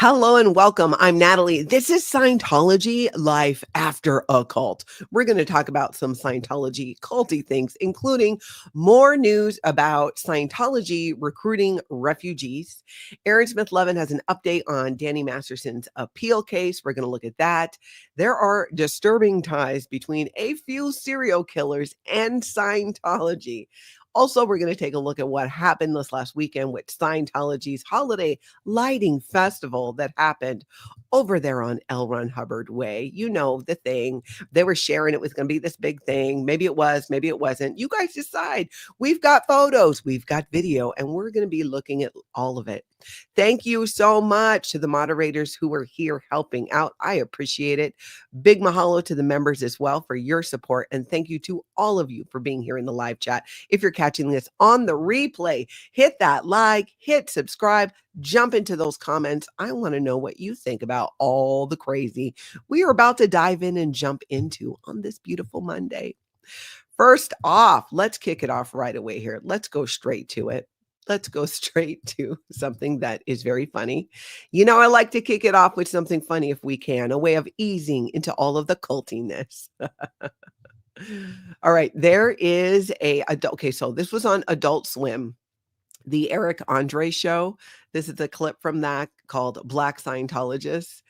Hello and welcome. I'm Natalie. This is Scientology Life After a Cult. We're going to talk about some Scientology culty things, including more news about Scientology recruiting refugees. Aaron Smith-Levin has an update on Danny Masterson's appeal case. We're going to look at that. There are disturbing ties between a few serial killers and Scientology. Also, we're going to take a look at what happened this last weekend with Scientology's holiday lighting festival that happened over there on Hubbard Way. You know the thing. They were sharing it was going to be this big thing. Maybe it was, maybe it wasn't. You guys decide. We've got photos, we've got video, and we're going to be looking at all of it. Thank you so much to the moderators who are here helping out. I appreciate it. Big mahalo to the members as well for your support. And thank you to all of you for being here in the live chat. If you're catching this on the replay, hit that like, hit subscribe, jump into those comments. I want to know what you think about all the crazy we are about to dive in and jump into on this beautiful Monday. First off, let's kick it off right away here. Let's go straight to it. Let's go straight to something that is very funny. You know, I like to kick it off with something funny if we can, a way of easing into all of the cultiness. All right, there is okay, so this was on Adult Swim, the Eric Andre show. This is a clip from that called Black Scientologists,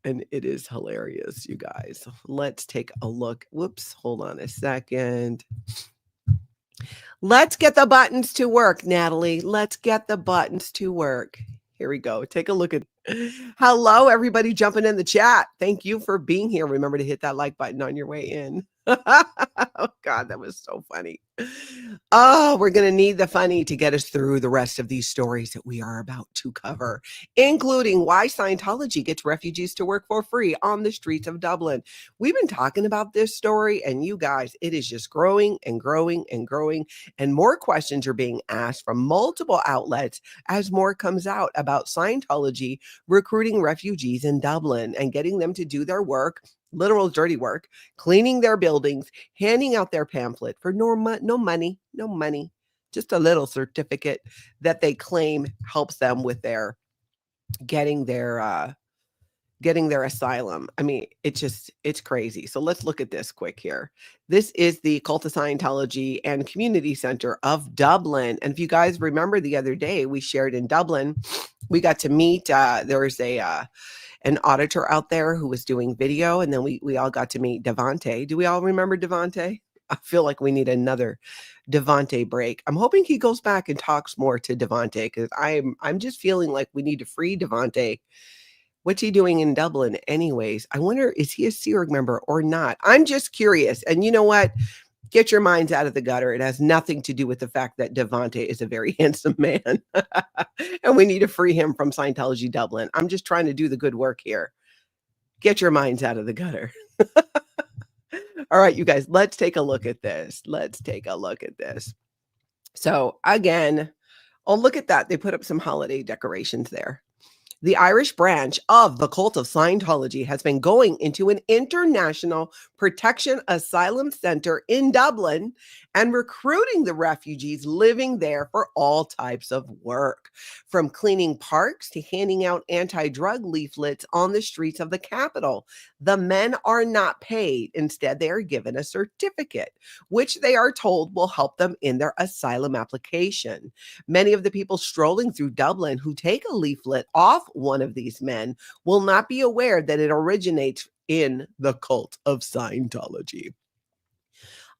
and it is hilarious, you guys. Let's take a look. Whoops, hold on a second. Let's get the buttons to work, Natalie. Let's get the buttons to work. Here we go. Take a look at. Hello, everybody jumping in the chat. Thank you for being here. Remember to hit that like button on your way in. Oh, God, that was so funny. Oh, we're going to need the funny to get us through the rest of these stories that we are about to cover, including why Scientology gets refugees to work for free on the streets of Dublin. We've been talking about this story, and you guys, it is just growing and growing and growing, and more questions are being asked from multiple outlets as more comes out about Scientology recruiting refugees in Dublin and getting them to do their work, literal dirty work, cleaning their buildings, handing out their pamphlet for no money, just a little certificate that they claim helps them with their getting their asylum. I mean, it's crazy. So let's look at this quick here. This is the Cult of Scientology and Community Center of Dublin. And if you guys remember the other day, we shared in Dublin, we got to meet, there was an auditor out there who was doing video, and then we all got to meet Devante. Do we all remember Devante? I feel like we need another Devante break. I'm hoping he goes back and talks more to Devante, because I'm just feeling like we need to free Devante. What's he doing in Dublin anyways? I wonder, is he a Sea Org member or not? I'm just curious. And you know what? Get your minds out of the gutter. It has nothing to do with the fact that Devante is a very handsome man. And we need to free him from Scientology Dublin. I'm just trying to do the good work here. Get your minds out of the gutter. All right, you guys, let's take a look at this. So again, oh, look at that. They put up some holiday decorations there. The Irish branch of the Cult of Scientology has been going into an international protection asylum center in Dublin and recruiting the refugees living there for all types of work, from cleaning parks to handing out anti-drug leaflets on the streets of the capital. The men are not paid. Instead, they are given a certificate, which they are told will help them in their asylum application. Many of the people strolling through Dublin who take a leaflet off one of these men will not be aware that it originates in the Cult of Scientology.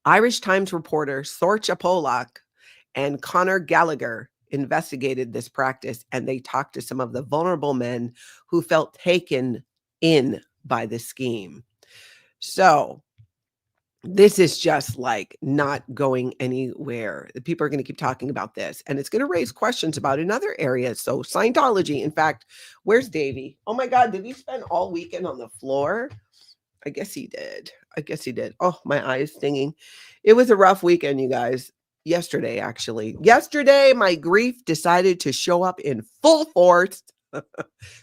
Irish Times reporter Sorcha Polak and Conor Gallagher investigated this practice, and they talked to some of the vulnerable men who felt taken in by the scheme. So this is just like not going anywhere. The people are going to keep talking about this, and it's going to raise questions about another area. So Scientology, in fact, where's Davey? Oh my God, did he spend all weekend on the floor? I guess he did. Oh, my eye is stinging. It was a rough weekend, you guys. Yesterday, actually. Yesterday, my grief decided to show up in full force.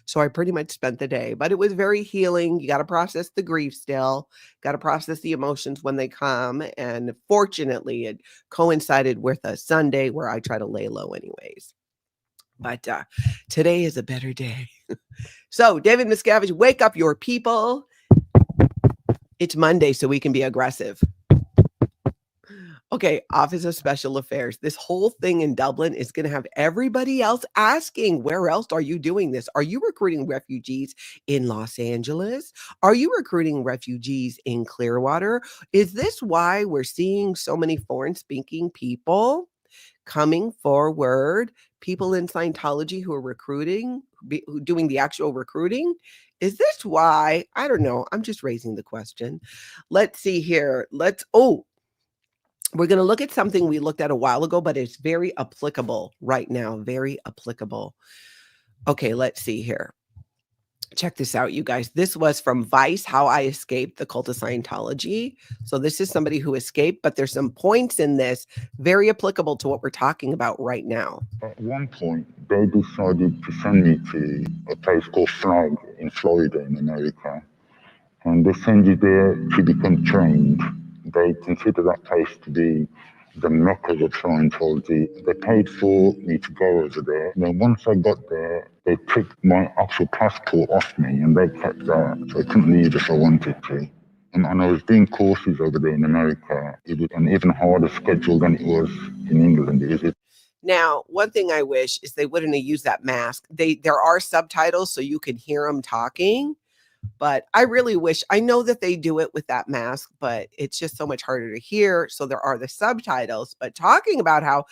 So I pretty much spent the day, but it was very healing. You got to process the grief still, got to process the emotions when they come. And fortunately, it coincided with a Sunday where I try to lay low anyways. But today is a better day. So, David Miscavige, wake up your people. It's Monday, so we can be aggressive. Okay, Office of Special Affairs. This whole thing in Dublin is going to have everybody else asking, where else are you doing this? Are you recruiting refugees in Los Angeles? Are you recruiting refugees in Clearwater? Is this why we're seeing so many foreign speaking people coming forward? People in Scientology who are recruiting, who doing the actual recruiting? Is this why? I don't know. I'm just raising the question. Let's see here. We're going to look at something we looked at a while ago, but it's very applicable right now. Very applicable. Okay, let's see here. Check this out, you guys. This was from Vice, How I Escaped the Cult of Scientology. So this is somebody who escaped, but there's some points in this very applicable to what we're talking about right now. At one point, they decided to send me to a place called Flag in Florida in America. And they send you there to become trained. They consider that place to be the mecca of Scientology. They paid for me to go over there. And then once I got there, they took my actual passport off me and they kept that. So I couldn't leave if I wanted to. And I was doing courses over there in America. It was an even harder schedule than it was in England. Now, one thing I wish is they wouldn't have used that mask. There are subtitles so you can hear them talking. But I really wish, I know that they do it with that mask, but it's just so much harder to hear. So there are the subtitles, but talking about how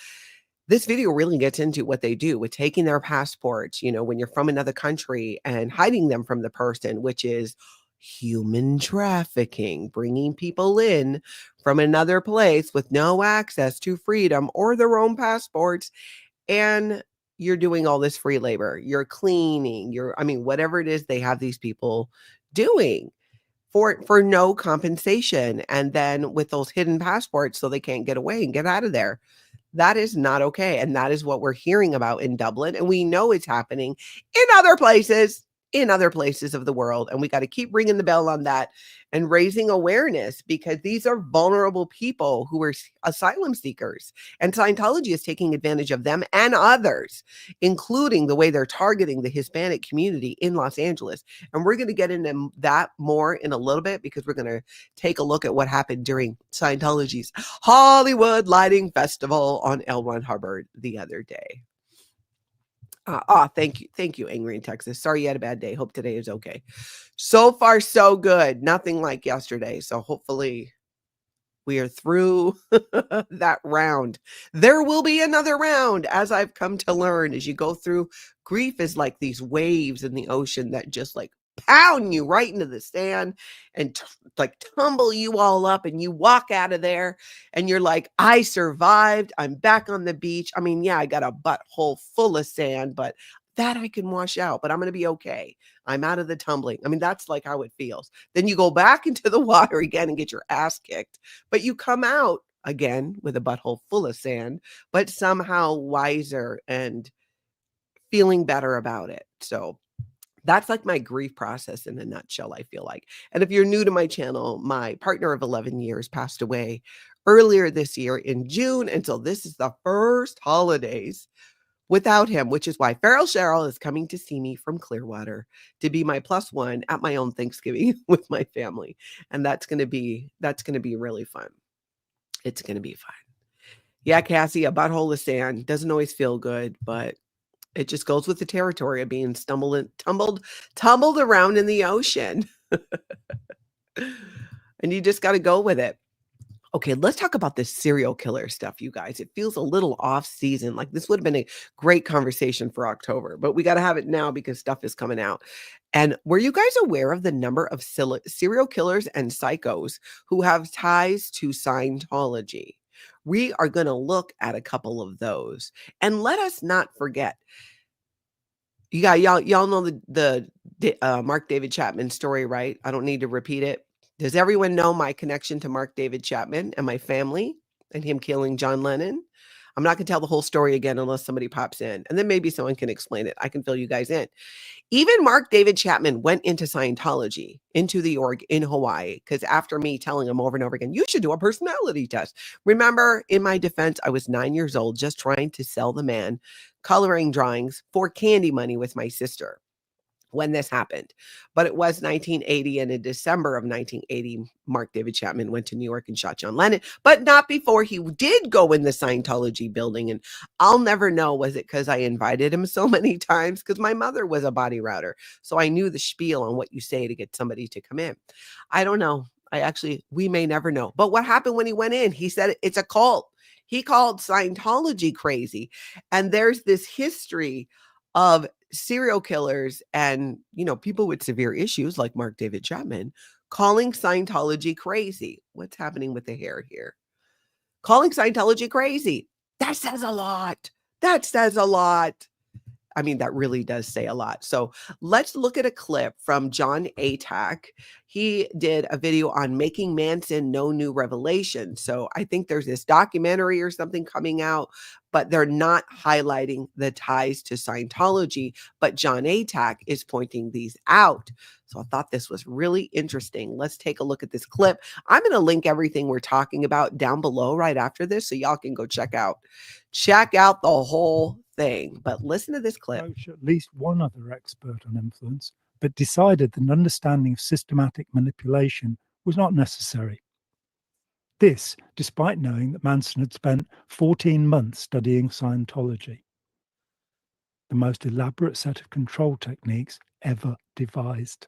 this video really gets into what they do with taking their passports, when you're from another country and hiding them from the person, which is human trafficking, bringing people in from another place with no access to freedom or their own passports. And you're doing all this free labor, you're cleaning, whatever it is they have these people doing for no compensation. And then with those hidden passports, so they can't get away and get out of there. That is not okay. And that is what we're hearing about in Dublin. And we know it's happening in other places of the world. And we got to keep ringing the bell on that and raising awareness, because these are vulnerable people who are asylum seekers. And Scientology is taking advantage of them and others, including the way they're targeting the Hispanic community in Los Angeles. And we're going to get into that more in a little bit, because we're going to take a look at what happened during Scientology's Hollywood Lighting Festival on L1 Hubbard the other day. Thank you, Angry in Texas. Sorry you had a bad day. Hope today is okay. So far, so good. Nothing like yesterday. So hopefully we are through that round. There will be another round, as I've come to learn. As you go through, grief is like these waves in the ocean that just like pound you right into the sand and tumble you all up, and you walk out of there and you're like, I survived. I'm back on the beach. I got a butthole full of sand, but that I can wash out, but I'm going to be okay. I'm out of the tumbling. That's like how it feels. Then you go back into the water again and get your ass kicked, but you come out again with a butthole full of sand, but somehow wiser and feeling better about it. So that's like my grief process in a nutshell, I feel like. And if you're new to my channel, my partner of 11 years passed away earlier this year in June. And so this is the first holidays without him, which is why Feral Cheryl is coming to see me from Clearwater to be my +1 at my own Thanksgiving with my family. And that's going to be really fun. It's going to be fun. Yeah, Cassie, a butthole of sand doesn't always feel good, but it just goes with the territory of being tumbled around in the ocean. And you just got to go with it. Okay, let's talk about this serial killer stuff, you guys. It feels a little off season. Like this would have been a great conversation for October, but we got to have it now because stuff is coming out. And were you guys aware of the number of serial killers and psychos who have ties to Scientology? We are going to look at a couple of those. And let us not forget, y'all know the Mark David Chapman story, right? I don't need to repeat it. Does everyone know my connection to Mark David Chapman and my family and him killing John Lennon? I'm not going to tell the whole story again unless somebody pops in, and then maybe someone can explain it. I can fill you guys in. Even Mark David Chapman went into Scientology, into the org in Hawaii, because after me telling him over and over again, you should do a personality test. Remember, in my defense, I was 9 years old, just trying to sell the man coloring drawings for candy money with my sister when this happened. But it was 1980, and in December of 1980, Mark David Chapman went to New York and shot John Lennon, but not before he did go in the Scientology building. And I'll never know, was it because I invited him so many times? Because my mother was a body router, so I knew the spiel on what you say to get somebody to come in. I don't know. We may never know. But what happened when he went in? He said it's a cult. He called Scientology crazy. And there's this history of serial killers and, people with severe issues like Mark David Chapman calling Scientology crazy. What's happening with the hair here? Calling Scientology crazy. That says a lot. That says a lot. I mean, that really does say a lot. So let's look at a clip from John Atack. He did a video on Making Manson No New Revelation. So I think there's this documentary or something coming out, but they're not highlighting the ties to Scientology. But John Atack is pointing these out. So I thought this was really interesting. Let's take a look at this clip. I'm going to link everything we're talking about down below right after this, so y'all can go check out the whole thing. But listen to this clip. At least one other expert on influence, but decided that an understanding of systematic manipulation was not necessary. This, despite knowing that Manson had spent 14 months studying Scientology, the most elaborate set of control techniques ever devised.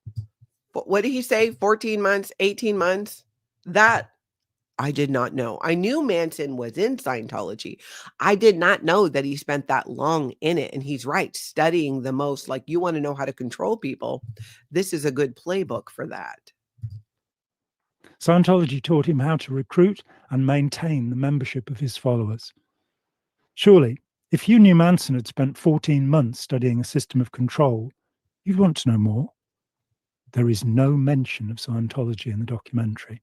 What did he say? 14 months, 18 months? That I did not know. I knew Manson was in Scientology. I did not know that he spent that long in it. And he's right, studying the most, like, you want to know how to control people. This is a good playbook for that. Scientology taught him how to recruit and maintain the membership of his followers. Surely, if you knew Manson had spent 14 months studying a system of control, you'd want to know more. There is no mention of Scientology in the documentary.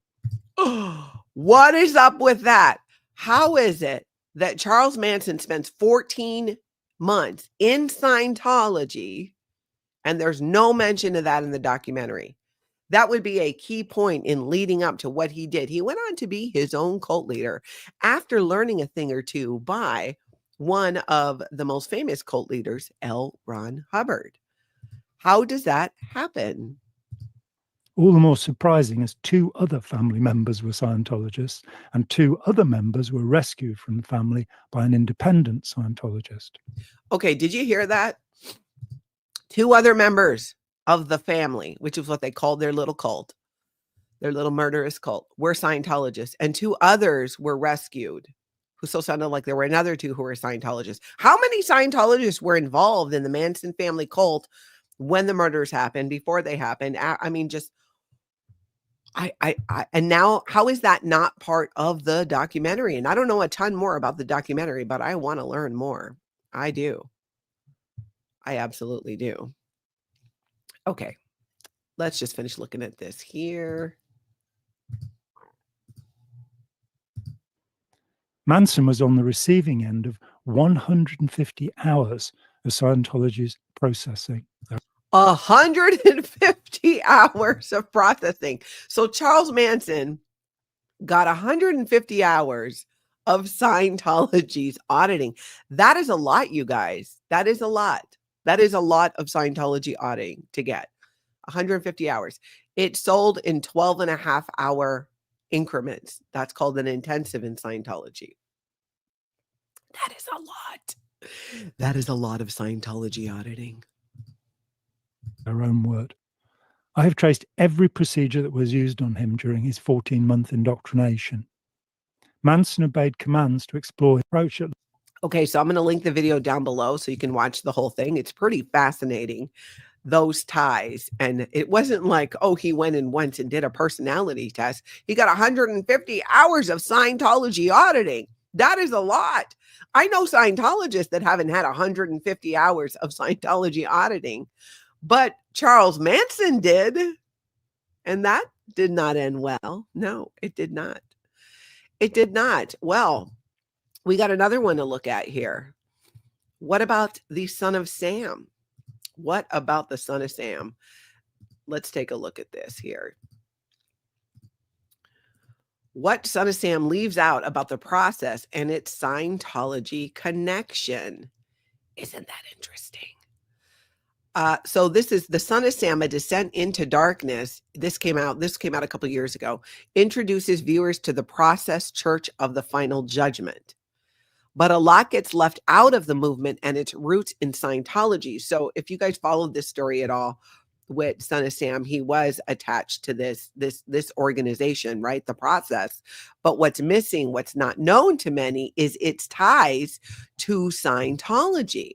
What is up with that? How is it that Charles Manson spends 14 months in Scientology and there's no mention of that in the documentary? That would be a key point in leading up to what he did. He went on to be his own cult leader after learning a thing or two by one of the most famous cult leaders, L. Ron Hubbard. How does that happen? All the more surprising as 2 other family members were Scientologists and 2 other members were rescued from the family by an independent Scientologist. Okay, did you hear that? 2 other members of the family, which is what they called their little cult, their little murderous cult, were Scientologists, and 2 others were rescued, who so sounded like there were another 2 who were Scientologists. How many Scientologists were involved in the Manson family cult when the murders happened, before they happened? I mean, just and now, how is that not part of the documentary? And I don't know a ton more about the documentary, but I want to learn more. I do. I absolutely do. Okay, let's just finish looking at this here. Manson was on the receiving end of 150 hours of Scientology's processing. 150 hours of processing. So Charles Manson got 150 hours of Scientology's auditing. That is a lot, you guys. That is a lot. That is a lot of Scientology auditing to get. 150 hours. It's sold in 12.5-hour increments. That's called an intensive in Scientology. That is a lot. That is a lot of Scientology auditing. Their own word. I have traced every procedure that was used on him during his 14-month indoctrination. Manson obeyed commands to explore his approach. Okay, so I'm going to link the video down below so you can watch the whole thing. It's pretty fascinating, those ties. And it wasn't like, oh, he went in once and did a personality test. He got 150 hours of Scientology auditing. That is a lot. I know Scientologists that haven't had 150 hours of Scientology auditing, but Charles Manson did. And that did not end well. No, it did not. It did not. Well, We got another one to look at here. What about the son of Sam? What about the son of Sam? Let's take a look at this here. What Son of Sam leaves out about the process and its Scientology connection. Isn't that interesting? So this is the Son of Sam, A Descent into Darkness. This came out a couple of years ago. Introduces viewers to the process church of the final judgment. But a lot gets left out of the movement and its roots in Scientology. So if you guys followed this story at all with Son of Sam, he was attached to this organization, right? The process. But what's missing, what's not known to many, is its ties to Scientology.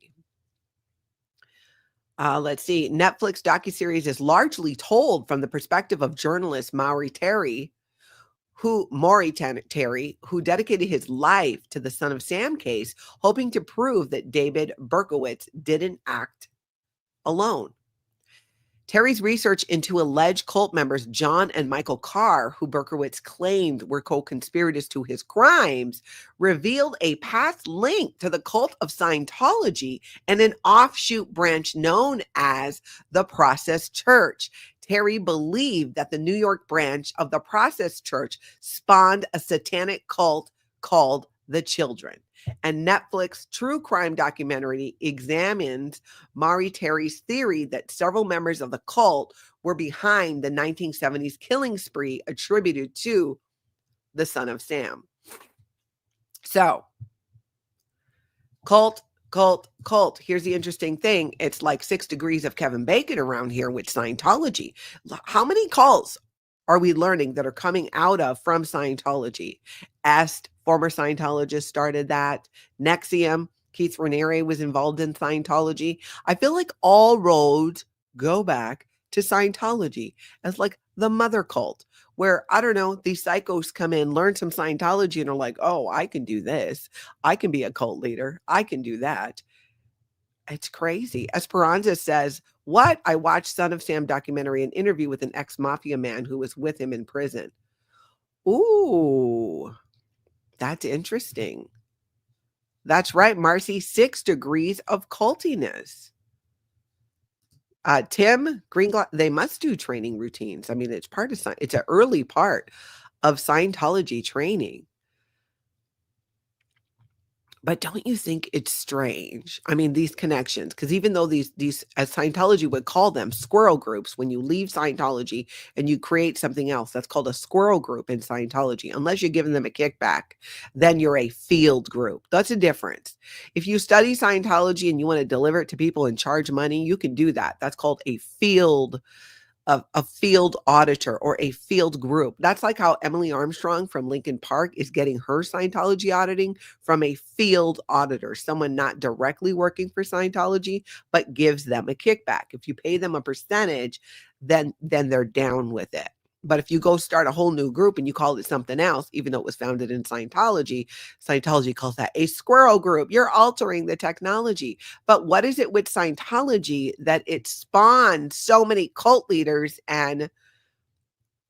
Let's see. Netflix docuseries is largely told from the perspective of journalist Maury Terry, who dedicated his life to the Son of Sam case, hoping to prove that David Berkowitz didn't act alone. Terry's research into alleged cult members John and Michael Carr, who Berkowitz claimed were co-conspirators to his crimes, revealed a past link to the cult of Scientology and an offshoot branch known as the Process Church. Terry believed that the New York branch of the Process Church spawned a satanic cult called the Children. And Netflix true crime documentary examined Maury Terry's theory that several members of the cult were behind the 1970s killing spree attributed to the Son of Sam. So, cult. Here's the interesting thing. It's like 6 degrees of Kevin Bacon around here with Scientology. How many cults are we learning that are coming out of from Scientology? Est, former Scientologist, started that. NXIVM, Keith Raniere was involved in Scientology. I feel like all roads go back to Scientology as like the mother cult, where, I don't know, these psychos come in, learn some Scientology, and are like, oh, I can do this. I can be a cult leader. I can do that. It's crazy. Esperanza says, what? I watched Son of Sam documentary, an interview with an ex-mafia man who was with him in prison. Ooh, that's interesting. That's right, Marcy, 6 degrees of cultiness. Tim Greenglass, they must do training routines. I mean, it's part of it's an early part of Scientology training. But don't you think it's strange? I mean, these connections, because even though these, as Scientology would call them, squirrel groups, when you leave Scientology and you create something else, that's called a squirrel group in Scientology. Unless you're giving them a kickback, then you're a field group. That's a difference. If you study Scientology and you want to deliver it to people and charge money, you can do that. That's called a field auditor or a field group. That's like how Emily Armstrong from Lincoln Park is getting her Scientology auditing from a field auditor, someone not directly working for Scientology, but gives them a kickback. If you pay them a percentage, then they're down with it. But if you go start a whole new group and you call it something else, even though it was founded in Scientology, Scientology calls that a squirrel group. You're altering the technology. But what is it with Scientology that it spawned so many cult leaders? And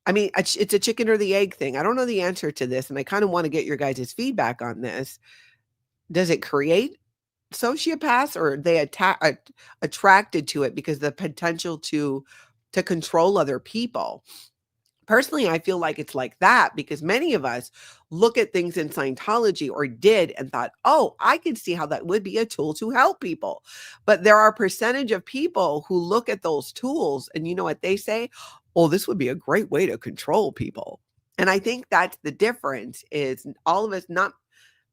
I mean, it's a chicken or the egg thing. I don't know the answer to this, and I kind of want to get your guys' feedback on this. Does it create sociopaths, or are they attracted to it because the potential to control other people? Personally, I feel like it's like that because many of us look at things in Scientology or did and thought, oh, I can see how that would be a tool to help people. But there are a percentage of people who look at those tools and you know what they say? Oh, this would be a great way to control people. And I think that's the difference is all of us,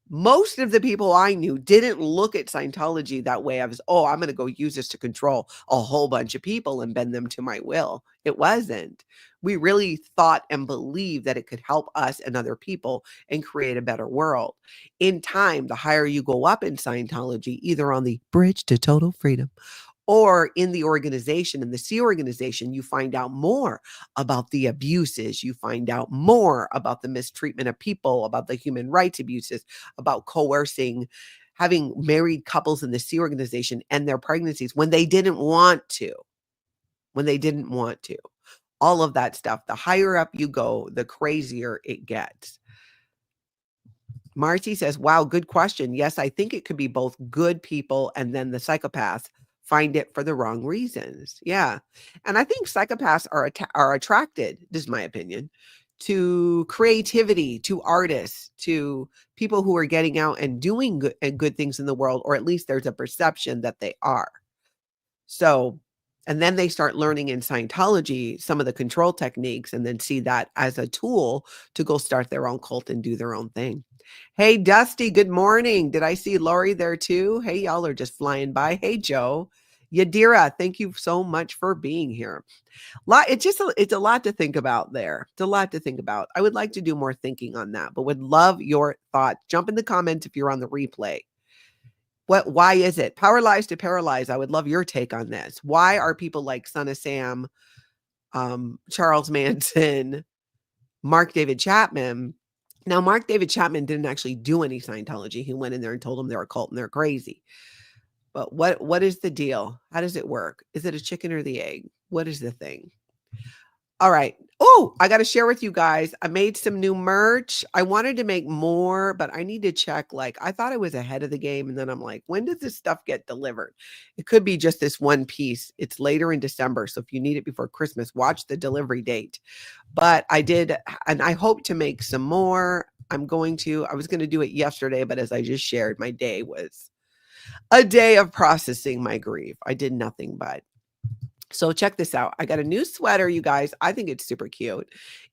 most of the people I knew didn't look at Scientology that way. I was, oh, I'm going to go use this to control a whole bunch of people and bend them to my will. It wasn't. We really thought and believed that it could help us and other people and create a better world. In time, the higher you go up in Scientology, either on the bridge to total freedom or in the organization, in the C organization, you find out more about the abuses. You find out more about the mistreatment of people, about the human rights abuses, about coercing, having married couples in the C organization end their pregnancies when they didn't want to. All of that stuff. The higher up you go, the crazier it gets. Marcy says, wow, good question. Yes, I think it could be both good people and then the psychopaths find it for the wrong reasons. Yeah. And I think psychopaths are attracted, this is my opinion, to creativity, to artists, to people who are getting out and doing good things in the world, or at least there's a perception that they are. So, and then they start learning in Scientology some of the control techniques and then see that as a tool to go start their own cult and do their own thing. Hey, Dusty, good morning. Did I see Lori there too? Hey, y'all are just flying by. Hey, Joe. Yadira, thank you so much for being here. It's a lot to think about there. It's a lot to think about. I would like to do more thinking on that, but would love your thoughts. Jump in the comments if you're on the replay. Why is it? Power lies to paralyze. I would love your take on this. Why are people like Son of Sam, Charles Manson, Mark David Chapman? Now, Mark David Chapman didn't actually do any Scientology. He went in there and told them they're a cult and they're crazy. But what is the deal? How does it work? Is it a chicken or the egg? What is the thing? All right. Oh, I got to share with you guys. I made some new merch. I wanted to make more, but I need to check. Like, I thought I was ahead of the game. And then I'm like, when does this stuff get delivered? It could be just this one piece. It's later in December. So if you need it before Christmas, watch the delivery date. But I did, and I hope to make some more. I was going to do it yesterday, but as I just shared, my day was a day of processing my grief. I did nothing but. So check this out. I got a new sweater, you guys. I think it's super cute.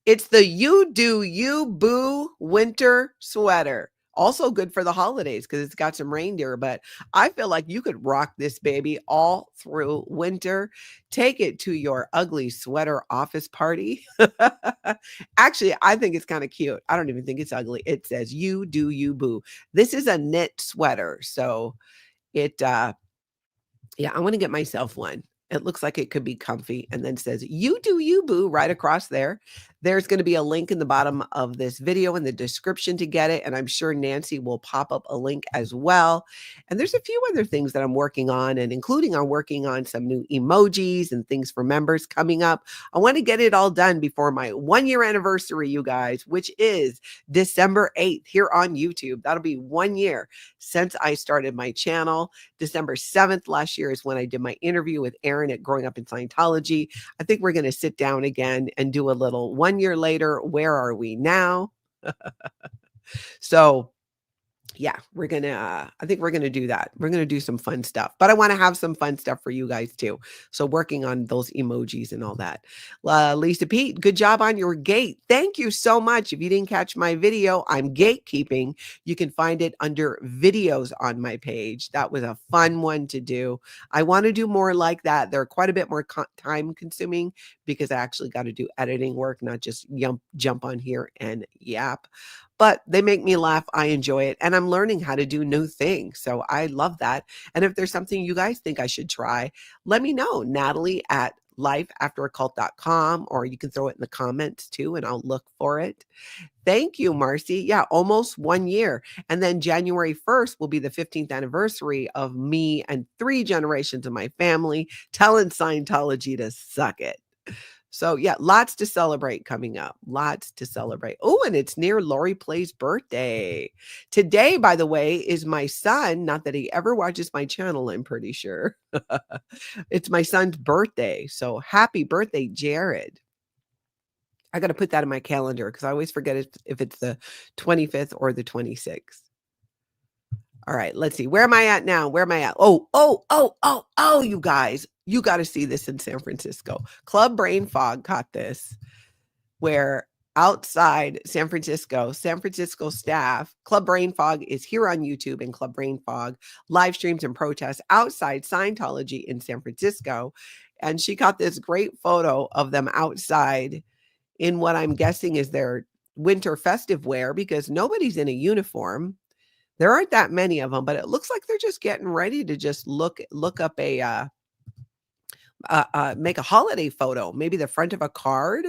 It's the You Do You Boo winter sweater. Also good for the holidays because it's got some reindeer, but I feel like you could rock this baby all through winter. Take it to your ugly sweater office party. Actually, I think it's kind of cute. I don't even think it's ugly. It says You Do You Boo. This is a knit sweater. So yeah, I want to get myself one. It looks like it could be comfy and then says, You Do You Boo right across there. There's going to be a link in the bottom of this video in the description to get it. And I'm sure Nancy will pop up a link as well. And there's a few other things that I'm working on, and including I'm working on some new emojis and things for members coming up. I want to get it all done before my 1-year anniversary, you guys, which is December 8th here on YouTube. That'll be 1 year since I started my channel. December 7th last year is when I did my interview with Aaron at Growing Up in Scientology. I think we're going to sit down again and do a little 1 year later. Where are we now? So yeah, I think we're going to do that. We're going to do some fun stuff, but I want to have some fun stuff for you guys too. So working on those emojis and all that. Lisa Pete, good job on your gate. Thank you so much. If you didn't catch my video, I'm gatekeeping. You can find it under videos on my page. That was a fun one to do. I want to do more like that. They're quite a bit more time consuming because I actually got to do editing work, not just jump on here and yap. But they make me laugh. I enjoy it. And I'm learning how to do new things. So I love that. And if there's something you guys think I should try, let me know. Natalie at lifeafteraCult.com, or you can throw it in the comments too, and I'll look for it. Thank you, Marcy. Yeah, almost 1 year. And then January 1st will be the 15th anniversary of me and 3 generations of my family telling Scientology to suck it. So yeah, lots to celebrate coming up. Lots to celebrate. Oh, and it's near Lori Play's birthday. Today, by the way, is my son. Not that he ever watches my channel, I'm pretty sure. It's my son's birthday. So happy birthday, Jared. I got to put that in my calendar because I always forget if it's the 25th or the 26th. All right, let's see. Where am I at now? Where am I at? Oh, you guys. You got to see this in San Francisco. Club Brain Fog caught this, where outside San Francisco staff, Club Brain Fog is here on YouTube, and Club Brain Fog live streams and protests outside Scientology in San Francisco. And she caught this great photo of them outside in what I'm guessing is their winter festive wear, because nobody's in a uniform. There aren't that many of them, but it looks like they're just getting ready to just look up make a holiday photo, maybe the front of a card.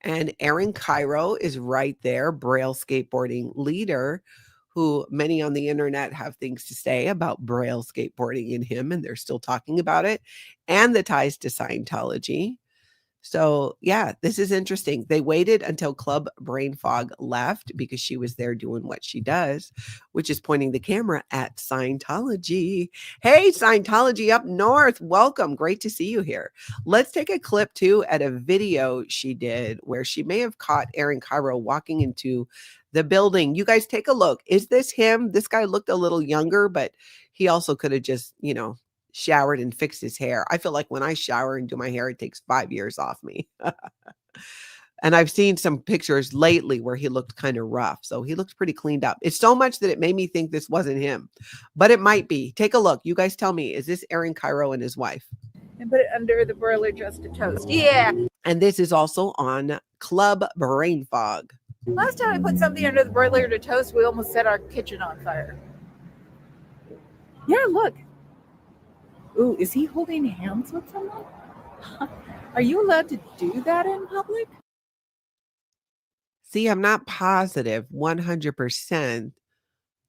And Aaron Cairo is right there, Braille skateboarding leader, who many on the internet have things to say about Braille skateboarding in him, and they're still talking about it, and the ties to Scientology. So yeah, this is interesting. They waited until Club Brain Fog left because she was there doing what she does, which is pointing the camera at Scientology. Hey, Scientology up north. Welcome. Great to see you here. Let's take a clip too at a video she did where she may have caught Aaron Cairo walking into the building. You guys take a look. Is this him? This guy looked a little younger, but he also could have just, showered and fixed his hair. I feel like when I shower and do my hair, it takes 5 years off me. And I've seen some pictures lately where he looked kind of rough. So he looked pretty cleaned up. It's so much that it made me think this wasn't him, but it might be. Take a look. You guys tell me, is this Aaron Cairo and his wife? And put it under the broiler just to toast. Yeah. And this is also on Club Brain Fog. Last time I put something under the broiler to toast, we almost set our kitchen on fire. Yeah, look. Ooh, is he holding hands with someone? Are you allowed to do that in public? See, I'm not positive 100%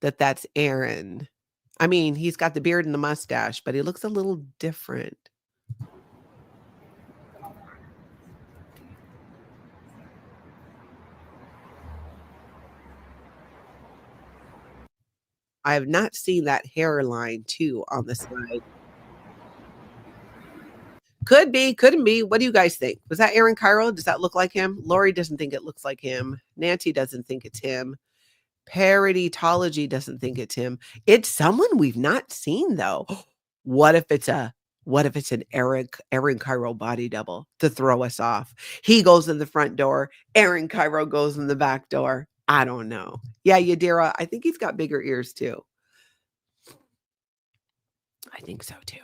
that that's Aaron. I mean, he's got the beard and the mustache, but he looks a little different. I have not seen that hairline too on the side. Could be, couldn't be. What do you guys think? Was that Aaron Cairo? Does that look like him? Lori doesn't think it looks like him. Nancy doesn't think it's him. Parodytology doesn't think it's him. It's someone we've not seen though. What if it's an Aaron Cairo body double to throw us off? He goes in the front door. Aaron Cairo goes in the back door. I don't know. Yeah, Yadira, I think he's got bigger ears too. I think so too.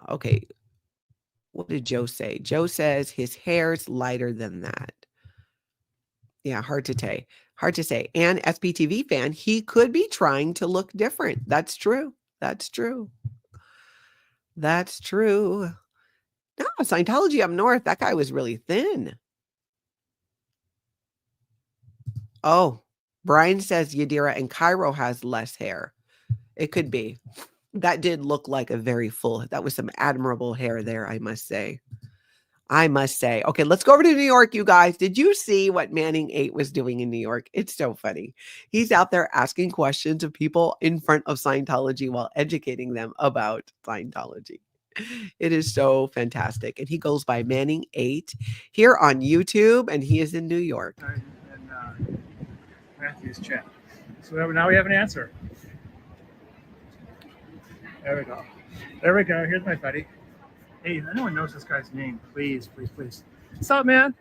Okay. What did Joe say? Joe says his hair's lighter than that. Yeah, hard to say. And SPTV fan, he could be trying to look different. That's true. No, Scientology up north, that guy was really thin. Oh, Brian says Yadira and Cairo has less hair. It could be. That did look like a very full, that was some admirable hair there, I must say. Okay, let's go over to New York, you guys. Did you see what Manning 8 was doing in New York? It's so funny. He's out there asking questions of people in front of Scientology while educating them about Scientology. It is so fantastic. And he goes by Manning 8 here on YouTube, and he is in New York. And Matthew's chat. So now we have an answer. There we go. Here's my buddy. Hey, if anyone knows this guy's name, please. What's up, man?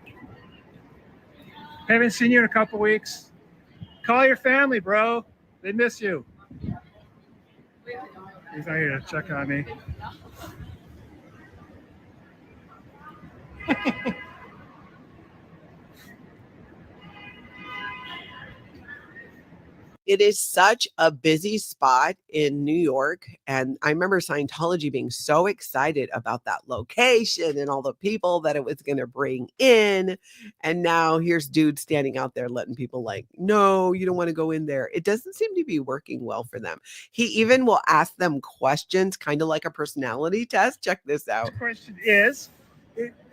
Haven't seen you in a couple weeks. Call your family, bro. They miss you. He's not here to check on me. It is such a busy spot in New York. And I remember Scientology being so excited about that location and all the people that it was going to bring in. And now here's dudes standing out there letting people like, no, you don't want to go in there. It doesn't seem to be working well for them. He even will ask them questions, kind of like a personality test. Check this out. The question is,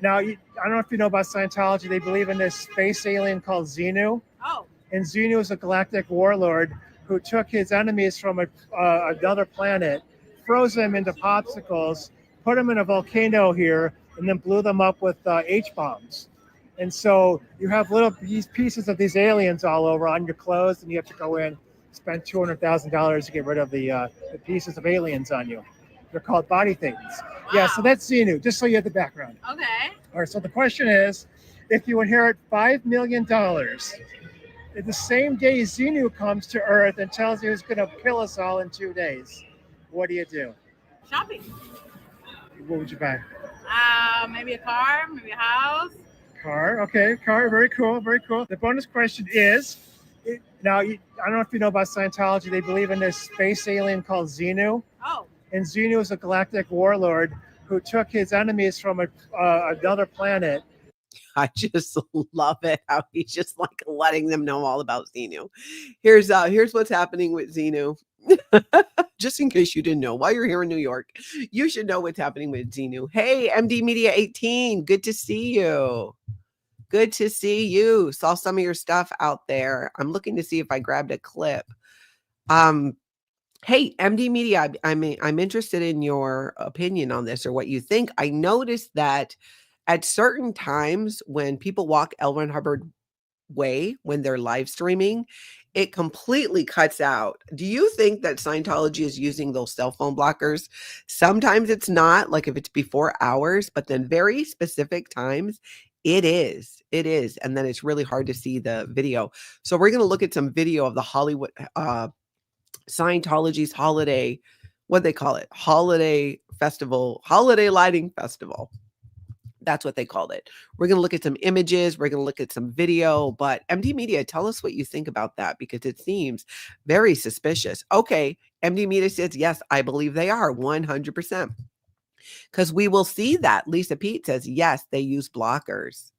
now, I don't know if you know about Scientology. They believe in this space alien called Xenu. Oh. And Xenu is a galactic warlord who took his enemies from another planet, froze them into popsicles, put them in a volcano here, and then blew them up with H-bombs. And so you have little pieces of these aliens all over on your clothes, and you have to go in, spend $200,000 to get rid of the pieces of aliens on you. They're called body things. Wow. Yeah, so that's Xenu, just so you have the background. Okay. All right, so the question is, if you inherit $5 million, the same day Xenu comes to Earth and tells you he's going to kill us all in 2 days, what do you do? Shopping. What would you buy? Maybe a car, maybe a house. Car, okay, car, very cool. The bonus question is, now, I don't know if you know about Scientology. They believe in this space alien called Xenu. Oh. And Xenu is a galactic warlord who took his enemies from another planet. I just love it how he's just like letting them know all about Xenu. Here's what's happening with Xenu. just in case you didn't know, while you're here in New York, you should know what's happening with Xenu. Hey, MD Media 18, good to see you. Good to see you. Saw some of your stuff out there. I'm looking to see if I grabbed a clip. Hey, MD Media, I'm interested in your opinion on this or what you think. I noticed that at certain times when people walk L. Ron Hubbard Way, when they're live streaming, it completely cuts out. Do you think that Scientology is using those cell phone blockers? Sometimes it's not, like if it's before hours, but then very specific times, it is. And then it's really hard to see the video. So we're going to look at some video of the Hollywood, Scientology's holiday, what they call it, holiday festival, holiday lighting festival. That's what they called it. We're going to look at some images. We're going to look at some video, but MD Media, tell us what you think about that because it seems very suspicious. Okay. MD Media says, yes, I believe they are 100%. Because we will see that. Lisa Pete says, yes, they use blockers.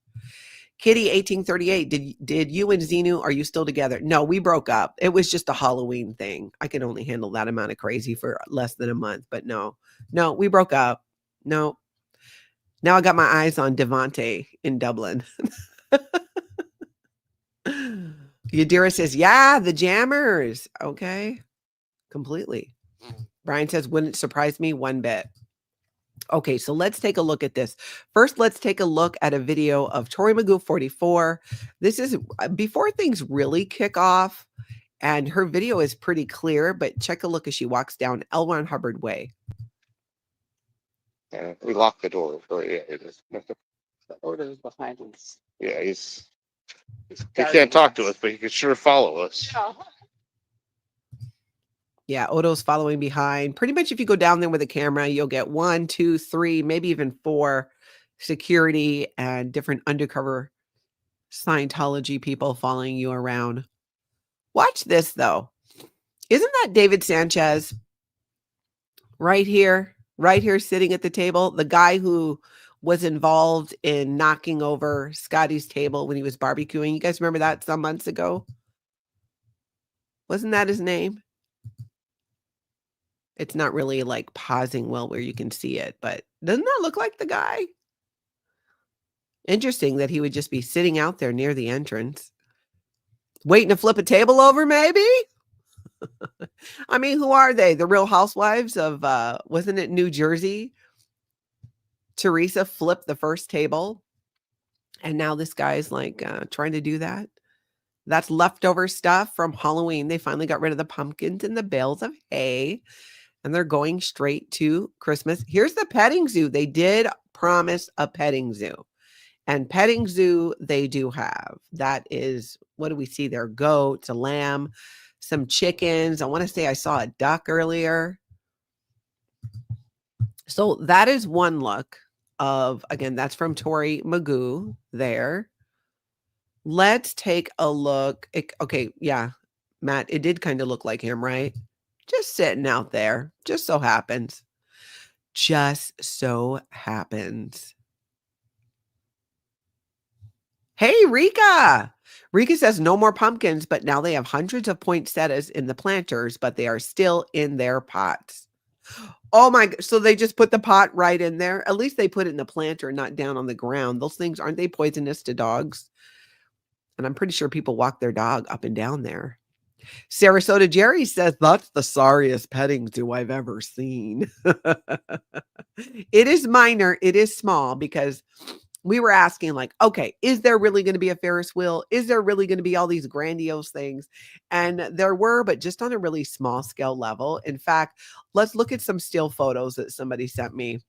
Kitty 1838, did you and Xenu, are you still together? No, we broke up. It was just a Halloween thing. I can only handle that amount of crazy for less than a month, but no, we broke up. No. Now I got my eyes on Devante in Dublin. Yadira says, yeah, the Jammers. Okay. Completely. Brian says, wouldn't surprise me one bit. Okay, so let's take a look at this. First, let's take a look at a video of Tori Magoo 44. This is before things really kick off, and her video is pretty clear, but check a look as she walks down L. Ron Hubbard Way. We locked the door. So yeah, it is. The order is behind us. Yeah, he can't talk to us, but he can sure follow us. Yeah, Odo's following behind. Pretty much if you go down there with a camera, you'll get 1, 2, 3, maybe even 4 security and different undercover Scientology people following you around. Watch this, though. Isn't that David Sanchez right here sitting at the table? The guy who was involved in knocking over Scotty's table when he was barbecuing. You guys remember that some months ago? Wasn't that his name? It's not really like pausing well where you can see it, but doesn't that look like the guy? Interesting that he would just be sitting out there near the entrance, waiting to flip a table over, maybe? I mean, who are they? The Real Housewives of, wasn't it New Jersey? Teresa flipped the first table, and now this guy's like trying to do that. That's leftover stuff from Halloween. They finally got rid of the pumpkins and the bales of hay. And they're going straight to Christmas. Here's the petting zoo. They did promise a petting zoo. And petting zoo they do have. That is, what do we see there? Goats, a lamb, some chickens. I want to say I saw a duck earlier. So that is one look of, again, that's from Tori Magoo there. Let's take a look. Okay, yeah, Matt, it did kind of look like him, right? Just sitting out there. Just so happens. Hey, Rika. Rika says no more pumpkins, but now they have hundreds of poinsettias in the planters, but they are still in their pots. Oh my, so they just put the pot right in there. At least they put it in the planter, not down on the ground. Those things, aren't they poisonous to dogs? And I'm pretty sure people walk their dog up and down there. Sarasota Jerry says, that's the sorriest petting zoo I've ever seen. It is minor. It is small because we were asking like, okay, is there really going to be a Ferris wheel? Is there really going to be all these grandiose things? And there were, but just on a really small scale level. In fact, let's look at some still photos that somebody sent me.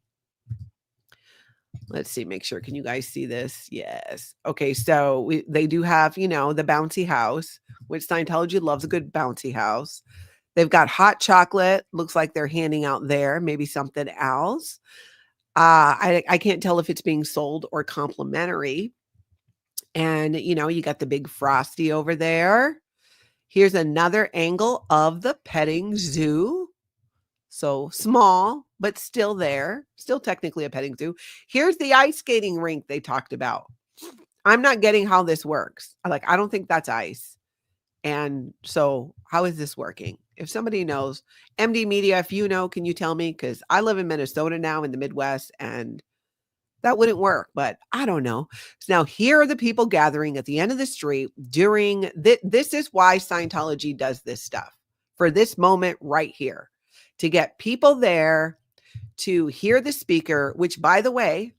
Let's see, make sure. Can you guys see this? Yes. Okay, so they do have, the bouncy house, which Scientology loves a good bouncy house. They've got hot chocolate. Looks like they're handing out there. Maybe something else. I can't tell if it's being sold or complimentary. And, you got the big Frosty over there. Here's another angle of the petting zoo. So small, but still there. Still technically a petting zoo. Here's the ice skating rink they talked about. I'm not getting how this works. I don't think that's ice. And so how is this working? If somebody knows, MD Media, if you know, can you tell me? Because I live in Minnesota now in the Midwest, and that wouldn't work, but I don't know. So now here are the people gathering at the end of the street during this is why Scientology does this stuff for this moment right here, to get people there to hear the speaker, which, by the way,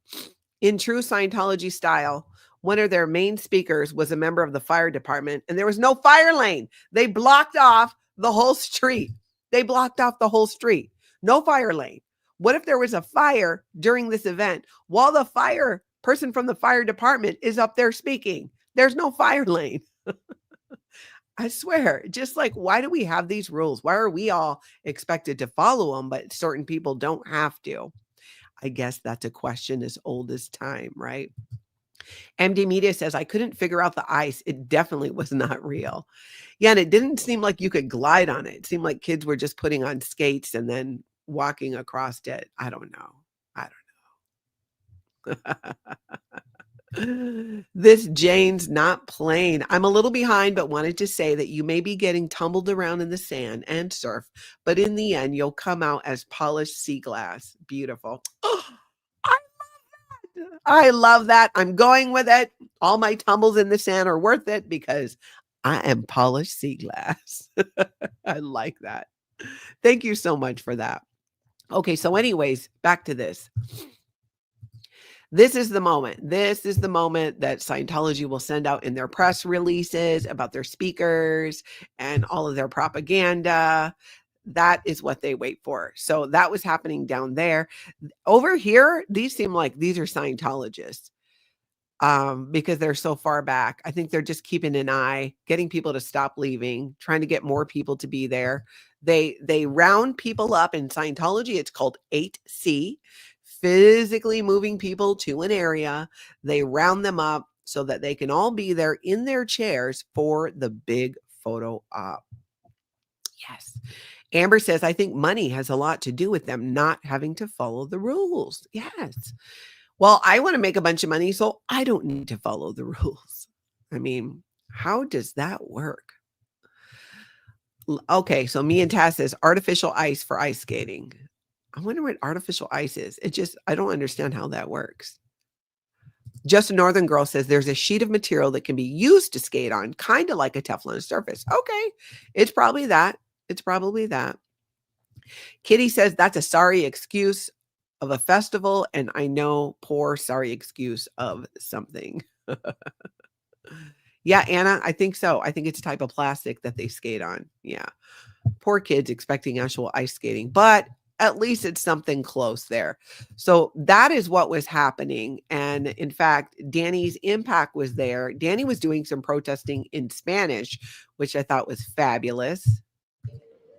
in true Scientology style, one of their main speakers was a member of the fire department, and there was no fire lane. They blocked off the whole street. They blocked off the whole street. No fire lane. What if there was a fire during this event while the fire person from the fire department is up there speaking? There's no fire lane. I swear, just like, why do we have these rules? Why are we all expected to follow them, but certain people don't have to? I guess that's a question as old as time, right? MD Media says, I couldn't figure out the ice. It definitely was not real. Yeah, and it didn't seem like you could glide on it. It seemed like kids were just putting on skates and then walking across it. I don't know. This Jane's not playing. I'm a little behind, but wanted to say that you may be getting tumbled around in the sand and surf, but in the end, you'll come out as polished sea glass. Beautiful. Oh, I love that. I'm going with it. All my tumbles in the sand are worth it because I am polished sea glass. I like that. Thank you so much for that. Okay, so anyways, back to this. This is the moment. This is the moment that Scientology will send out in their press releases about their speakers and all of their propaganda. That is what they wait for. So that was happening down there. Over here, these seem like these are Scientologists because they're so far back. I think they're just keeping an eye, getting people to stop leaving, trying to get more people to be there. They round people up in Scientology. It's called 8C. Physically moving people to an area. They round them up so that they can all be there in their chairs for the big photo op. Yes. Amber says, I think money has a lot to do with them not having to follow the rules. Yes. Well, I want to make a bunch of money, so I don't need to follow the rules. I mean, how does that work? Okay, so me and Taz says artificial ice for ice skating. I wonder what artificial ice is. I don't understand how that works. Just a Northern Girl says there's a sheet of material that can be used to skate on, kind of like a Teflon surface. Okay, it's probably that. It's probably that. Kitty says that's a sorry excuse of a festival, and I know poor sorry excuse of something. Yeah, Anna, I think so. I think it's a type of plastic that they skate on. Yeah. Poor kids expecting actual ice skating, but at least it's something close there. So that is what was happening. And in fact, Danny's impact was there. Danny was doing some protesting in Spanish, which I thought was fabulous.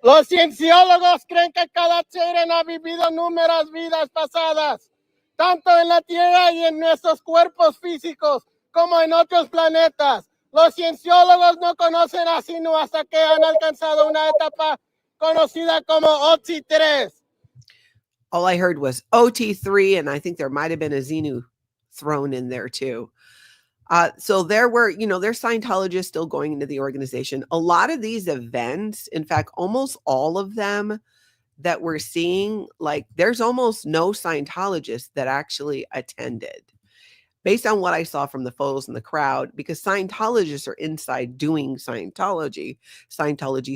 Los cienciólogos creen que cada ser ha vivido numerosas vidas pasadas, tanto en la Tierra y en nuestros cuerpos físicos como en otros planetas. Los cienciólogos no conocen a sino hasta que han alcanzado una etapa conocida como OT3. All I heard was OT3, and I think there might have been a Xenu thrown in there too. So there were, there's Scientologists still going into the organization. A lot of these events, in fact, almost all of them that we're seeing, like there's almost no Scientologists that actually attended. Based on what I saw from the photos in the crowd, because Scientologists are inside doing Scientology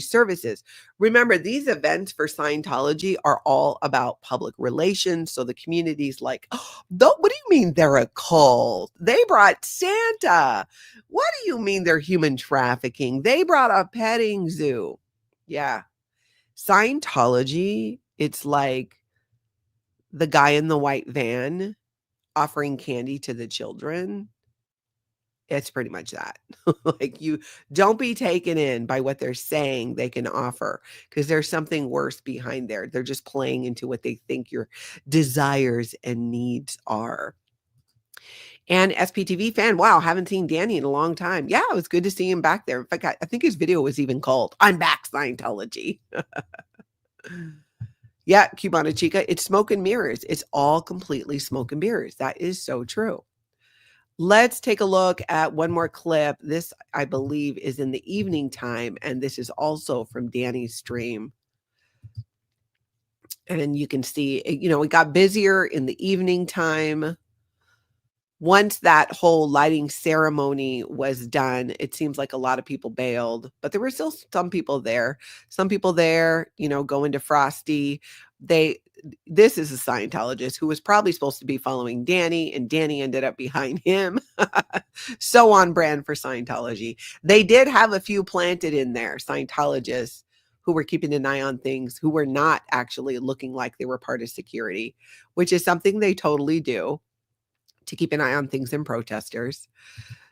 services. Remember, these events for Scientology are all about public relations. So the community's like, oh, what do you mean they're a cult? They brought Santa. What do you mean they're human trafficking? They brought a petting zoo. Yeah. Scientology, it's like the guy in the white van offering candy to the children. It's pretty much that. Like, you don't be taken in by what they're saying they can offer, because there's something worse behind there. They're just playing into what they think your desires and needs are. And SPTV fan, wow, haven't seen Danny in a long time. Yeah, it was good to see him back there. In fact, I think his video was even called I'm Back Scientology. Yeah, Cubana Chica, it's smoke and mirrors. It's all completely smoke and mirrors. That is so true. Let's take a look at one more clip. This, I believe, is in the evening time, and this is also from Danny's stream. And you can see, you know, it got busier in the evening time. Once that whole lighting ceremony was done, it seems like a lot of people bailed, but there were still some people there. Some people there, you know, going to Frosty. This is a Scientologist who was probably supposed to be following Danny, and Danny ended up behind him. So on brand for Scientology. They did have a few planted in there, Scientologists who were keeping an eye on things, who were not actually looking like they were part of security, which is something they totally do, to keep an eye on things and protesters.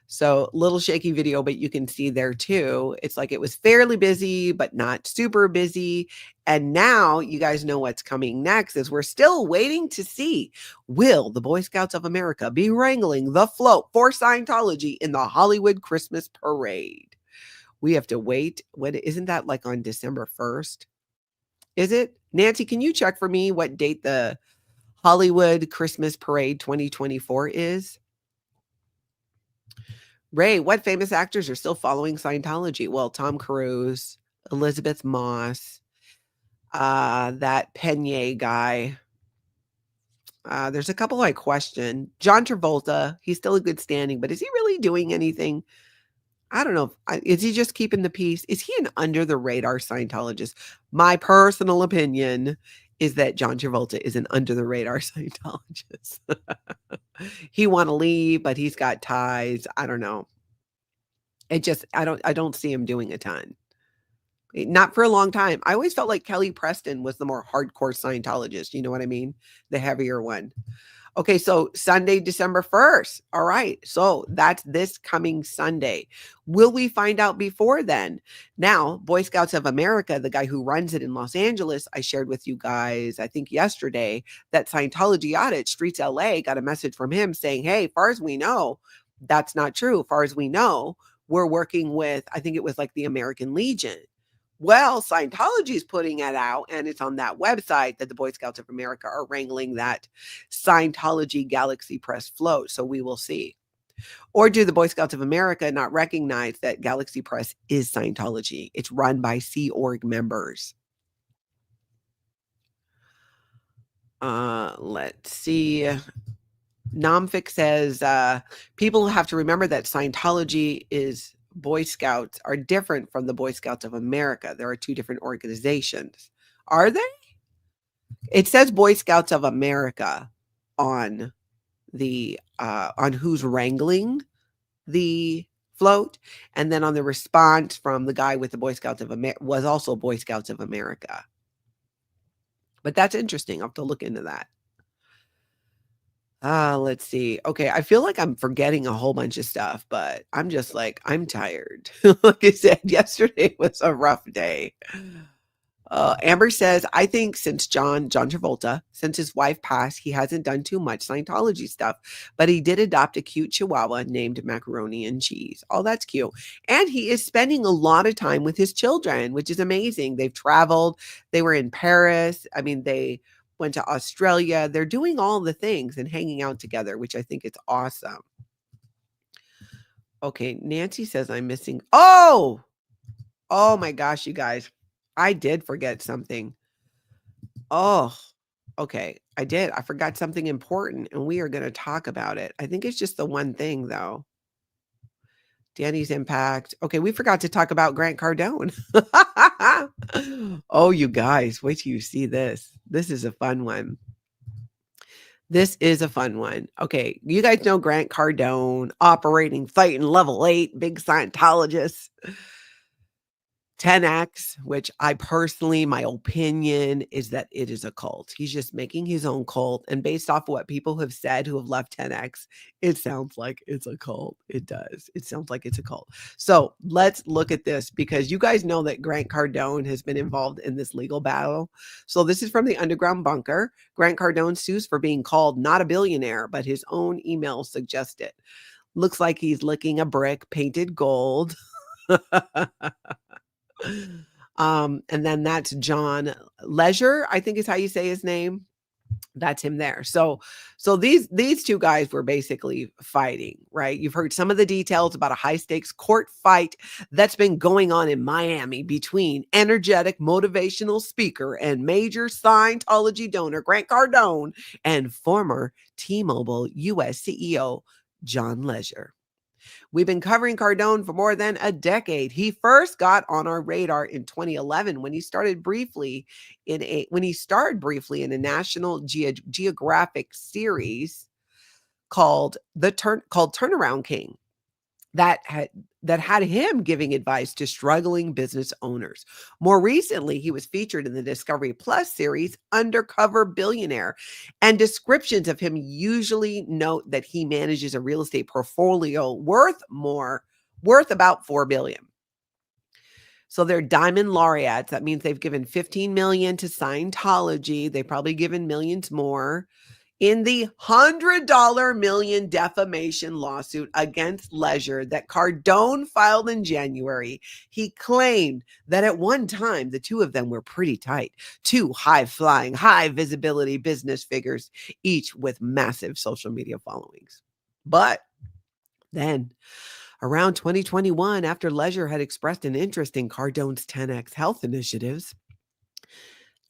So little shaky video, but you can see there too. It's like it was fairly busy, but not super busy. And now you guys know what's coming next is we're still waiting to see, will the Boy Scouts of America be wrangling the float for Scientology in the Hollywood Christmas parade? We have to wait. When isn't that like on December 1st? Is it? Nancy, can you check for me what date the Hollywood Christmas Parade 2024 is? Ray, what famous actors are still following Scientology? Well, Tom Cruise, Elizabeth Moss, that Penier guy. There's a couple I question. John Travolta, he's still in good standing, but is he really doing anything? I don't know. Is he just keeping the peace? Is he an under the radar Scientologist? My personal opinion is that John Travolta is an under the radar Scientologist. He want to leave, but he's got ties. I don't know. I don't see him doing a ton. Not for a long time. I always felt like Kelly Preston was the more hardcore Scientologist. You know what I mean? The heavier one. Okay, so Sunday, December 1st. All right, so that's this coming Sunday. Will we find out before then? Now, Boy Scouts of America, the guy who runs it in Los Angeles, I shared with you guys, I think yesterday, that Scientology audit, Streets LA, got a message from him saying, hey, far as we know, that's not true. Far as we know, we're working with, I think it was like the American Legion. Well, Scientology is putting it out, and it's on that website that the Boy Scouts of America are wrangling that Scientology Galaxy Press float. So we will see. Or do the Boy Scouts of America not recognize that Galaxy Press is Scientology? It's run by Sea Org members. Let's see. Nomfic says, people have to remember that Scientology is Boy Scouts are different from the Boy Scouts of America. There are two different organizations. Are they? It says Boy Scouts of America on the on who's wrangling the float, and then on the response from the guy with the Boy Scouts of America was also Boy Scouts of America. But that's interesting. I'll have to look into that. Let's see. Okay, I feel like I'm forgetting a whole bunch of stuff, but I'm just like, I'm tired. Like I said, yesterday was a rough day. Amber says, I think since John Travolta, since his wife passed, he hasn't done too much Scientology stuff, but he did adopt a cute chihuahua named Macaroni and Cheese. Oh, that's cute. And he is spending a lot of time with his children, which is amazing. They've traveled. They were in Paris. I mean, they went to Australia. They're doing all the things and hanging out together, which I think is awesome. Okay, Nancy says I'm missing. Oh my gosh, you guys. I did forget something. Oh, okay. I did. I forgot something important, and we are going to talk about it. I think it's just the one thing, though. Danny's impact. Okay, we forgot to talk about Grant Cardone. Oh, you guys, wait till you see this. This is a fun one. This is a fun one. Okay, you guys know Grant Cardone, operating, fighting level 8, big Scientologist. 10X, which I personally, my opinion is that it is a cult. He's just making his own cult. And based off of what people have said who have left 10X, it sounds like it's a cult. It does. It sounds like it's a cult. So let's look at this, because you guys know that Grant Cardone has been involved in this legal battle. So this is from the Underground Bunker. Grant Cardone sues for being called not a billionaire, but his own emails suggest it. Looks like he's licking a brick painted gold. And then that's John Leisure, I think is how you say his name. That's him there. So these two guys were basically fighting, right? You've heard some of the details about a high stakes court fight that's been going on in Miami between energetic motivational speaker and major Scientology donor Grant Cardone and former T-Mobile US CEO John Legere. We've been covering Cardone for more than a decade. He first got on our radar in 2011 when he started briefly in a National Geographic series called Turnaround King that had him giving advice to struggling business owners. More recently, he was featured in the Discovery Plus series Undercover Billionaire, and descriptions of him usually note that he manages a real estate portfolio worth about $4 billion. So they're diamond laureates. That means they've given $15 million to Scientology. They've probably given millions more. In the $100 million defamation lawsuit against Legere that Cardone filed in January, he claimed that at one time the two of them were pretty tight, two high-flying, high-visibility business figures, each with massive social media followings. But then, around 2021, after Legere had expressed an interest in Cardone's 10X health initiatives,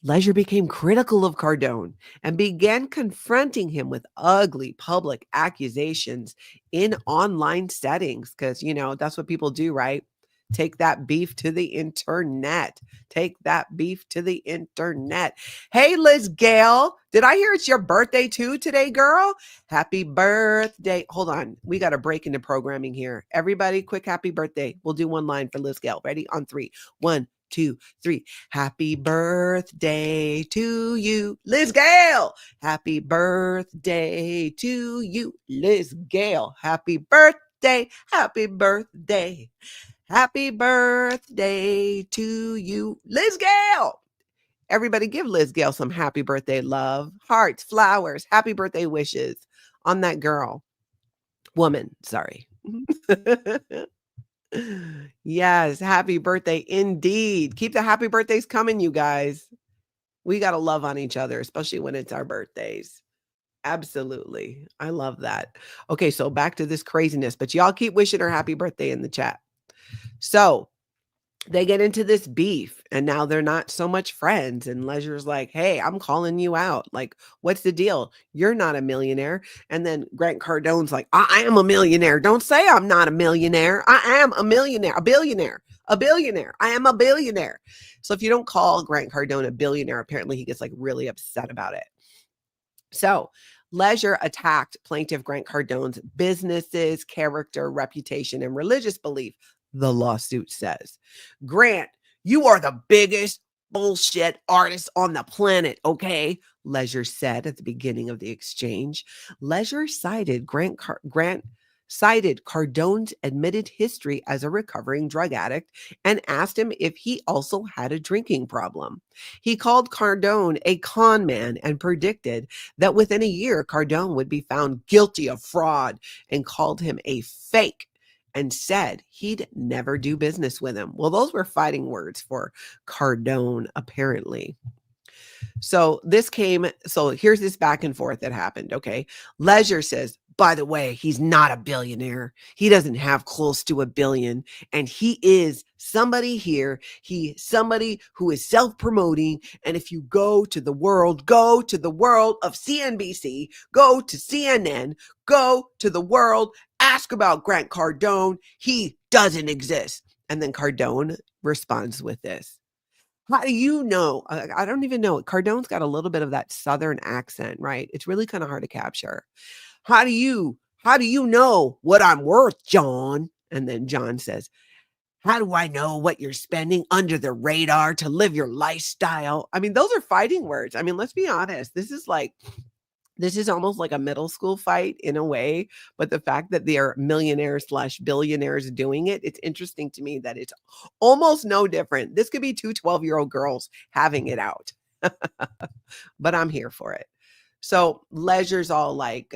Legere became critical of Cardone and began confronting him with ugly public accusations in online settings. Because, that's what people do, right? Take that beef to the internet. Take that beef to the internet. Hey, Liz Gale, did I hear it's your birthday too today, girl? Happy birthday. Hold on. We got to break into programming here. Everybody, quick happy birthday. We'll do one line for Liz Gale. Ready? On 3. 1, 2, 3. Happy birthday to you, Liz Gale. Happy birthday to you, Liz Gale. Happy birthday. Happy birthday. Happy birthday to you, Liz Gale. Everybody give Liz Gale some happy birthday love, hearts, flowers, happy birthday wishes on that woman, sorry. Yes, happy birthday indeed. Keep the happy birthdays coming, you guys. We got to love on each other, especially when it's our birthdays. Absolutely. I love that. Okay, so back to this craziness, but y'all keep wishing her happy birthday in the chat. So they get into this beef and now they're not so much friends. And Legere's like, hey, I'm calling you out. Like, what's the deal? You're not a millionaire. And then Grant Cardone's like, I am a millionaire. Don't say I'm not a millionaire. I am a millionaire, a billionaire. I am a billionaire. So if you don't call Grant Cardone a billionaire, apparently he gets like really upset about it. So Legere attacked plaintiff Grant Cardone's businesses, character, reputation, and religious belief. The lawsuit says, Grant, you are the biggest bullshit artist on the planet, okay? Legere said at the beginning of the exchange. Legere cited cited Cardone's admitted history as a recovering drug addict and asked him if he also had a drinking problem. He called Cardone a con man and predicted that within a year, Cardone would be found guilty of fraud and called him a fake and said he'd never do business with him. Well, those were fighting words for Cardone, apparently. So here's this back and forth that happened, okay? Legere says, by the way, he's not a billionaire. He doesn't have close to $1 billion. And he is somebody here. He's somebody who is self-promoting. And if you go to the world of CNBC, go to CNN, go to the world, ask about Grant Cardone. He doesn't exist. And then Cardone responds with this. How do you know? I don't even know. Cardone's got a little bit of that Southern accent, right? It's really kind of hard to capture. How do you know what I'm worth, John? And then John says, how do I know what you're spending under the radar to live your lifestyle? I mean, those are fighting words. I mean, let's be honest. This is almost like a middle school fight in a way, but the fact that they are millionaires/billionaires doing it, it's interesting to me that it's almost no different. This could be two 12-year-old girls having it out, but I'm here for it. So Legere's all like,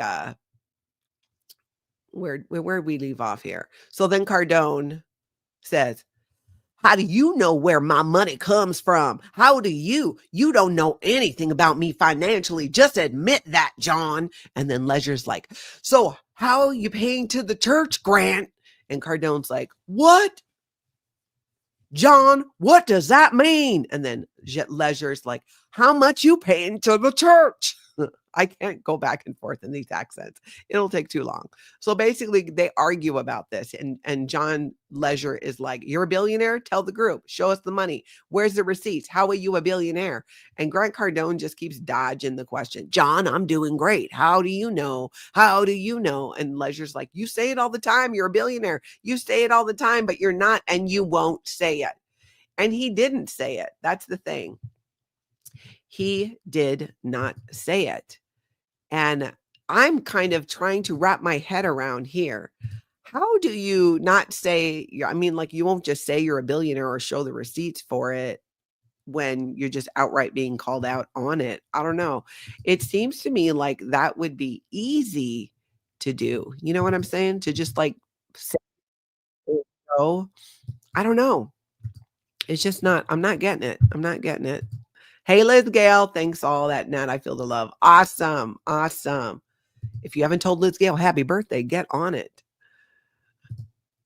where'd we leave off here? So then Cardone says, How do you know where my money comes from? How do you? You don't know anything about me financially. Just admit that, John. And then Leisure's like, so how are you paying to the church, Grant? And Cardone's like, what? John, what does that mean? And then Leisure's like, how much you paying to the church? I can't go back and forth in these accents. It'll take too long. So basically they argue about this. And John Leisure is like, you're a billionaire? Tell the group. Show us the money. Where's the receipts? How are you a billionaire? And Grant Cardone just keeps dodging the question. John, I'm doing great. How do you know? How do you know? And Leisure's like, you say it all the time. You're a billionaire. You say it all the time, but you're not, and you won't say it. And he didn't say it. That's the thing. He did not say it. And I'm kind of trying to wrap my head around here. How do you not say, I mean, like, you won't just say you're a billionaire or show the receipts for it when you're just outright being called out on it? I don't know. It seems to me like that would be easy to do. You know what I'm saying? To just like say, oh, I don't know. It's just not, I'm not getting it. I'm not getting it. Hey, Liz Gale, thanks all that, Nat. I feel the love. Awesome. Awesome. If you haven't told Liz Gale happy birthday, get on it.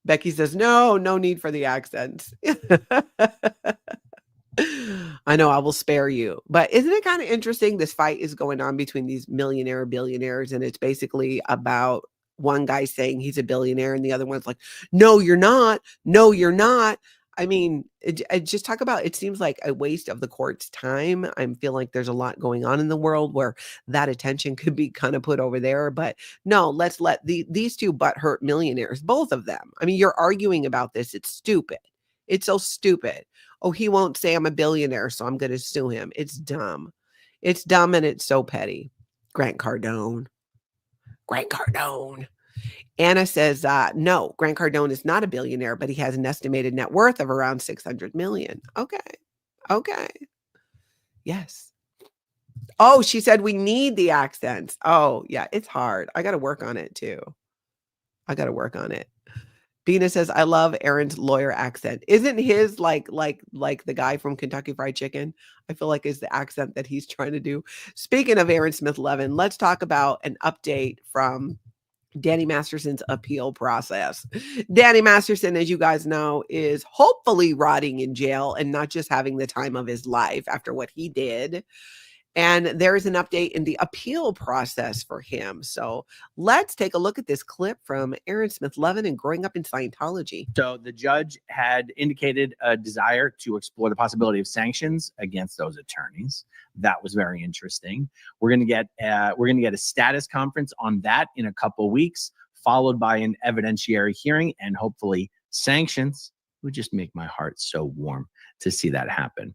Becky says, no need for the accents. I know, I will spare you. But isn't it kind of interesting? This fight is going on between these billionaires, and it's basically about one guy saying he's a billionaire and the other one's like, no, you're not. No, you're not. I mean, just talk about, it seems like a waste of the court's time. I feel like there's a lot going on in the world where that attention could be kind of put over there. But no, let's let these two butthurt millionaires, both of them. I mean, you're arguing about this. It's stupid. It's so stupid. Oh, he won't say I'm a billionaire, so I'm going to sue him. It's dumb. It's dumb, and it's so petty. Grant Cardone. Grant Cardone. Anna says, no, Grant Cardone is not a billionaire, but he has an estimated net worth of around 600 million. Okay. Yes. Oh, she said we need the accents. Oh, yeah, it's hard. I got to work on it too. I got to work on it. Bina says, I love Aaron's lawyer accent. Isn't his like the guy from Kentucky Fried Chicken? I feel like is the accent that he's trying to do. Speaking of Aaron Smith-Levin, let's talk about an update from Danny Masterson's appeal process. Danny Masterson, as you guys know, is hopefully rotting in jail and not just having the time of his life after what he did. And there is an update in the appeal process for him. So let's take a look at this clip from Aaron Smith-Levin and growing up in Scientology. So the judge had indicated a desire to explore the possibility of sanctions against those attorneys. That was very interesting. We're going to get a status conference on that in a couple weeks, followed by an evidentiary hearing and hopefully sanctions. It would just make my heart so warm to see that happen.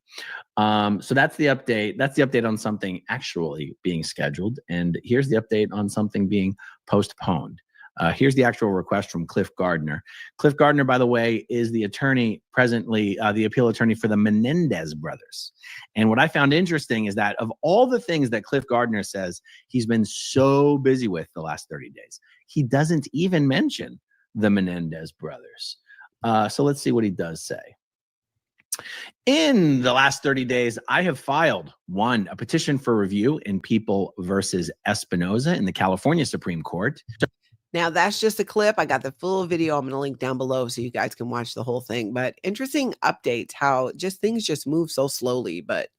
So that's the update. That's the update on something actually being scheduled. And here's the update on something being postponed. Here's the actual request from Cliff Gardner. Cliff Gardner, by the way, is the attorney presently, the appeal attorney for the Menendez brothers. And what I found interesting is that of all the things that Cliff Gardner says he's been so busy with the last 30 days, he doesn't even mention the Menendez brothers. So let's see what he does say. In the last 30 days, I have filed a petition for review in People versus Espinoza in the California Supreme Court. Now, that's just a clip. I got the full video. I'm going to link down below so you guys can watch the whole thing. But interesting updates, how things just move so slowly. But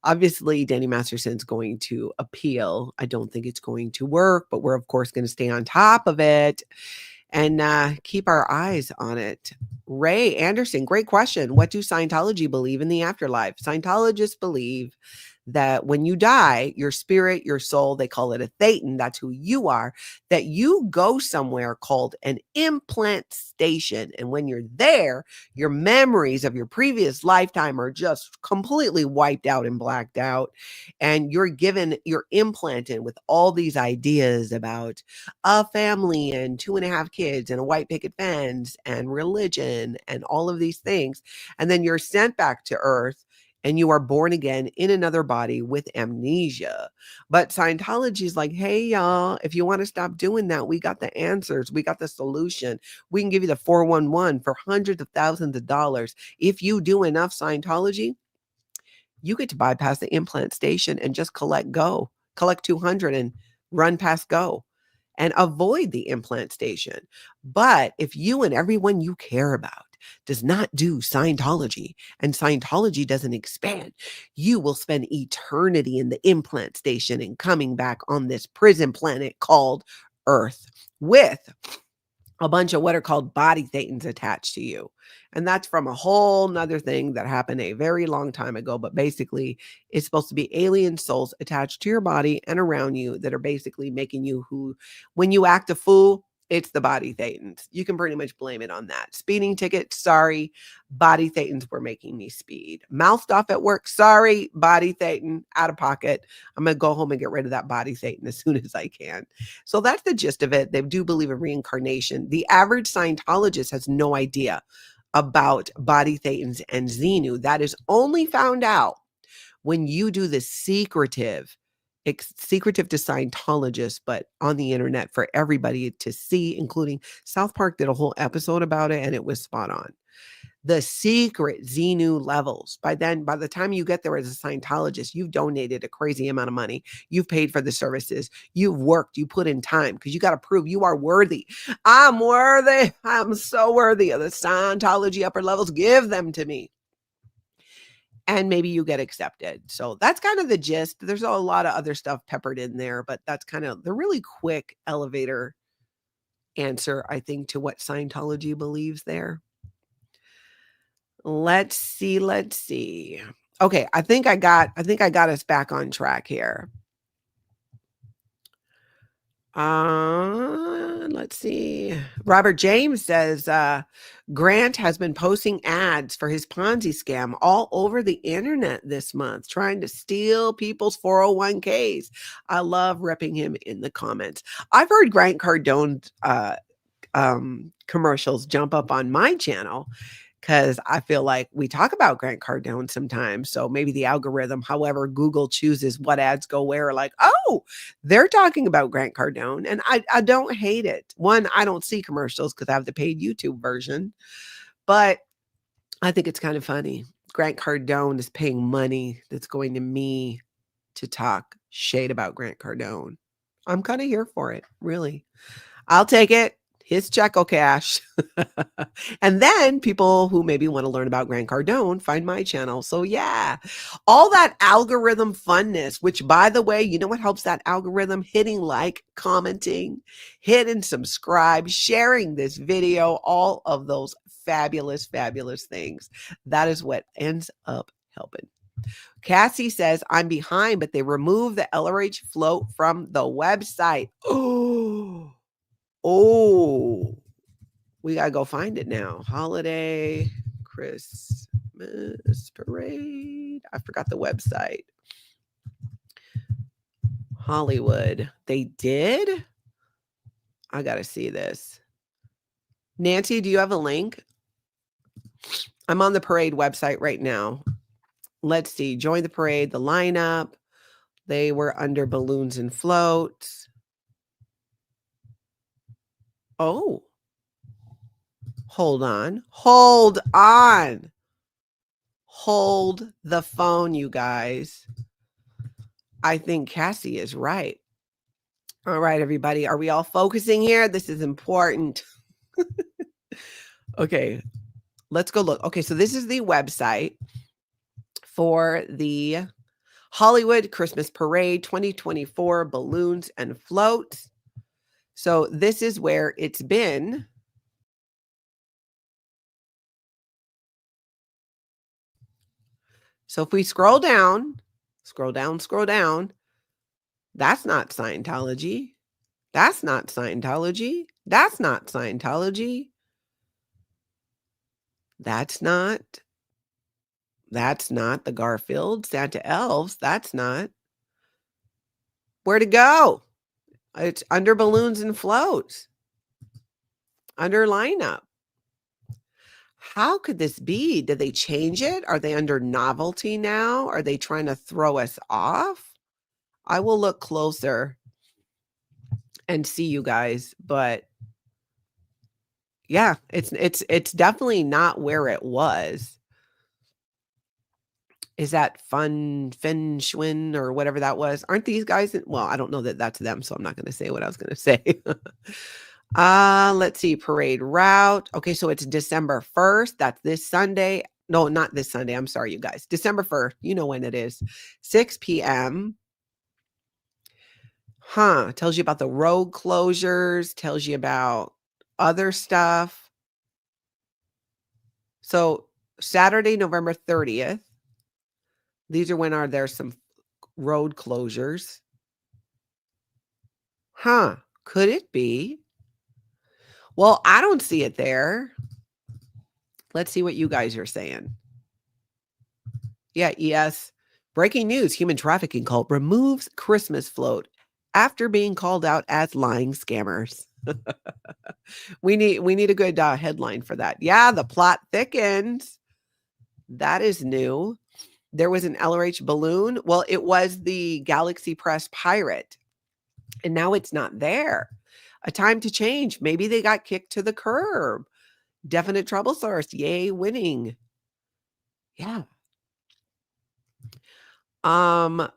obviously, Danny Masterson's going to appeal. I don't think it's going to work, but we're, of course, going to stay on top of it and keep our eyes on it. Ray Anderson, great question. What do Scientology believe in the afterlife? Scientologists believe that when you die, your spirit, your soul, they call it a thetan, that's who you are, that you go somewhere called an implant station. And when you're there, your memories of your previous lifetime are just completely wiped out and blacked out. And you're implanted with all these ideas about a family and 2.5 kids and a white picket fence and religion and all of these things. And then you're sent back to Earth and you are born again in another body with amnesia. But Scientology is like, hey, y'all, if you want to stop doing that, we got the answers. We got the solution. We can give you the 411 for hundreds of thousands of dollars. If you do enough Scientology, you get to bypass the implant station and just collect 200 and run past go and avoid the implant station. But if you and everyone you care about does not do Scientology and Scientology doesn't expand, you will spend eternity in the implant station and coming back on this prison planet called Earth with a bunch of what are called body thetans attached to you. And that's from a whole nother thing that happened a very long time ago. But basically, it's supposed to be alien souls attached to your body and around you that are basically making you who, when you act a fool, it's the body thetans. You can pretty much blame it on that. Speeding ticket, sorry, body thetans were making me speed. Mouthed off at work, sorry, body thetan, out of pocket. I'm going to go home and get rid of that body thetan as soon as I can. So that's the gist of it. They do believe in reincarnation. The average Scientologist has no idea about body thetans and Xenu. That is only found out when you do the secretive to Scientologists, but on the internet for everybody to see, including South Park did a whole episode about it and it was spot on. The secret Xenu levels. By the time you get there as a Scientologist, you've donated a crazy amount of money. You've paid for the services. You've worked. You put in time because you got to prove you are worthy. I'm worthy. I'm so worthy of the Scientology upper levels. Give them to me. And maybe you get accepted. So that's kind of the gist. There's a lot of other stuff peppered in there, but that's kind of the really quick elevator answer, I think, to what Scientology believes there. Let's see. Okay, I think I got us back on track here. Let's see. Robert James says Grant has been posting ads for his Ponzi scam all over the internet this month, trying to steal people's 401ks. I love repping him in the comments. I've heard Grant Cardone commercials jump up on my channel because I feel like we talk about Grant Cardone sometimes. So maybe the algorithm, however Google chooses what ads go where, like, oh, they're talking about Grant Cardone. And I don't hate it. One, I don't see commercials because I have the paid YouTube version. But I think it's kind of funny. Grant Cardone is paying money that's going to me to talk shade about Grant Cardone. I'm kind of here for it, really. I'll take it. His check will cash. And then people who maybe want to learn about Grant Cardone find my channel. So yeah, all that algorithm funness, which by the way, you know what helps that algorithm? Hitting like, commenting, hitting subscribe, sharing this video, all of those fabulous, fabulous things. That is what ends up helping. Cassie says, I'm behind, but they removed the LRH float from the website. Oh, we got to go find it now. Holiday Christmas Parade. I forgot the website. Hollywood. They did? I got to see this. Nancy, do you have a link? I'm on the parade website right now. Let's see. Join the parade, the lineup. They were under balloons and floats. Oh, hold on. Hold the phone, you guys. I think Cassie is right. All right, everybody. Are we all focusing here? This is important. Okay, let's go look. Okay, so this is the website for the Hollywood Christmas Parade 2024 balloons and floats. So this is where it's been. So if we scroll down, that's not Scientology. That's not Scientology. That's not Scientology. That's not the Garfield, Santa Elves. That's not. Where to go? It's under balloons and floats. Under lineup. How could this be? Did they change it? Are they under novelty now? Are they trying to throw us off? I will look closer and see, you guys, but yeah, it's definitely not where it was. Is that Feng Schwinn or whatever that was? Aren't these guys? Well, I don't know that that's them, so I'm not going to say what I was going to say. Let's see, parade route. Okay, so it's December 1st. That's this Sunday. No, not this Sunday. I'm sorry, you guys. December 1st. You know when it is. 6 p.m. Tells you about the road closures, tells you about other stuff. So Saturday, November 30th. These are when there's some road closures. Could it be? Well, I don't see it there. Let's see what you guys are saying. Yeah, ES. Breaking news, human trafficking cult removes Christmas float after being called out as lying scammers. We need a good headline for that. Yeah, the plot thickens. That is new. There was an LRH balloon. Well, it was the Galaxy Press Pirate. And now it's not there. A time to change. Maybe they got kicked to the curb. Definite trouble source. Yay, winning. Yeah.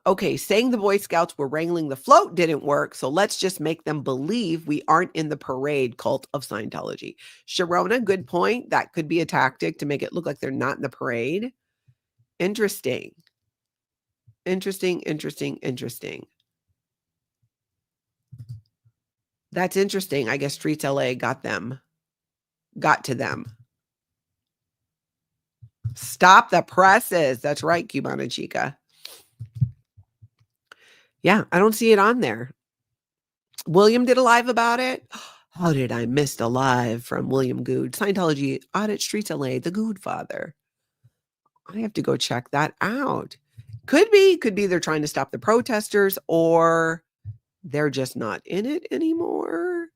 Okay, saying the Boy Scouts were wrangling the float didn't work, so let's just make them believe we aren't in the parade cult of Scientology. Sharona, good point. That could be a tactic to make it look like they're not in the parade. Interesting. Interesting. That's interesting. I guess Streets LA got to them. Stop the presses. That's right, Cubana Chica. Yeah, I don't see it on there. William did a live about it. How did I miss a live from William Good? Scientology Audit Streets LA, the Good Father. I have to go check that out. Could be they're trying to stop the protesters, or they're just not in it anymore.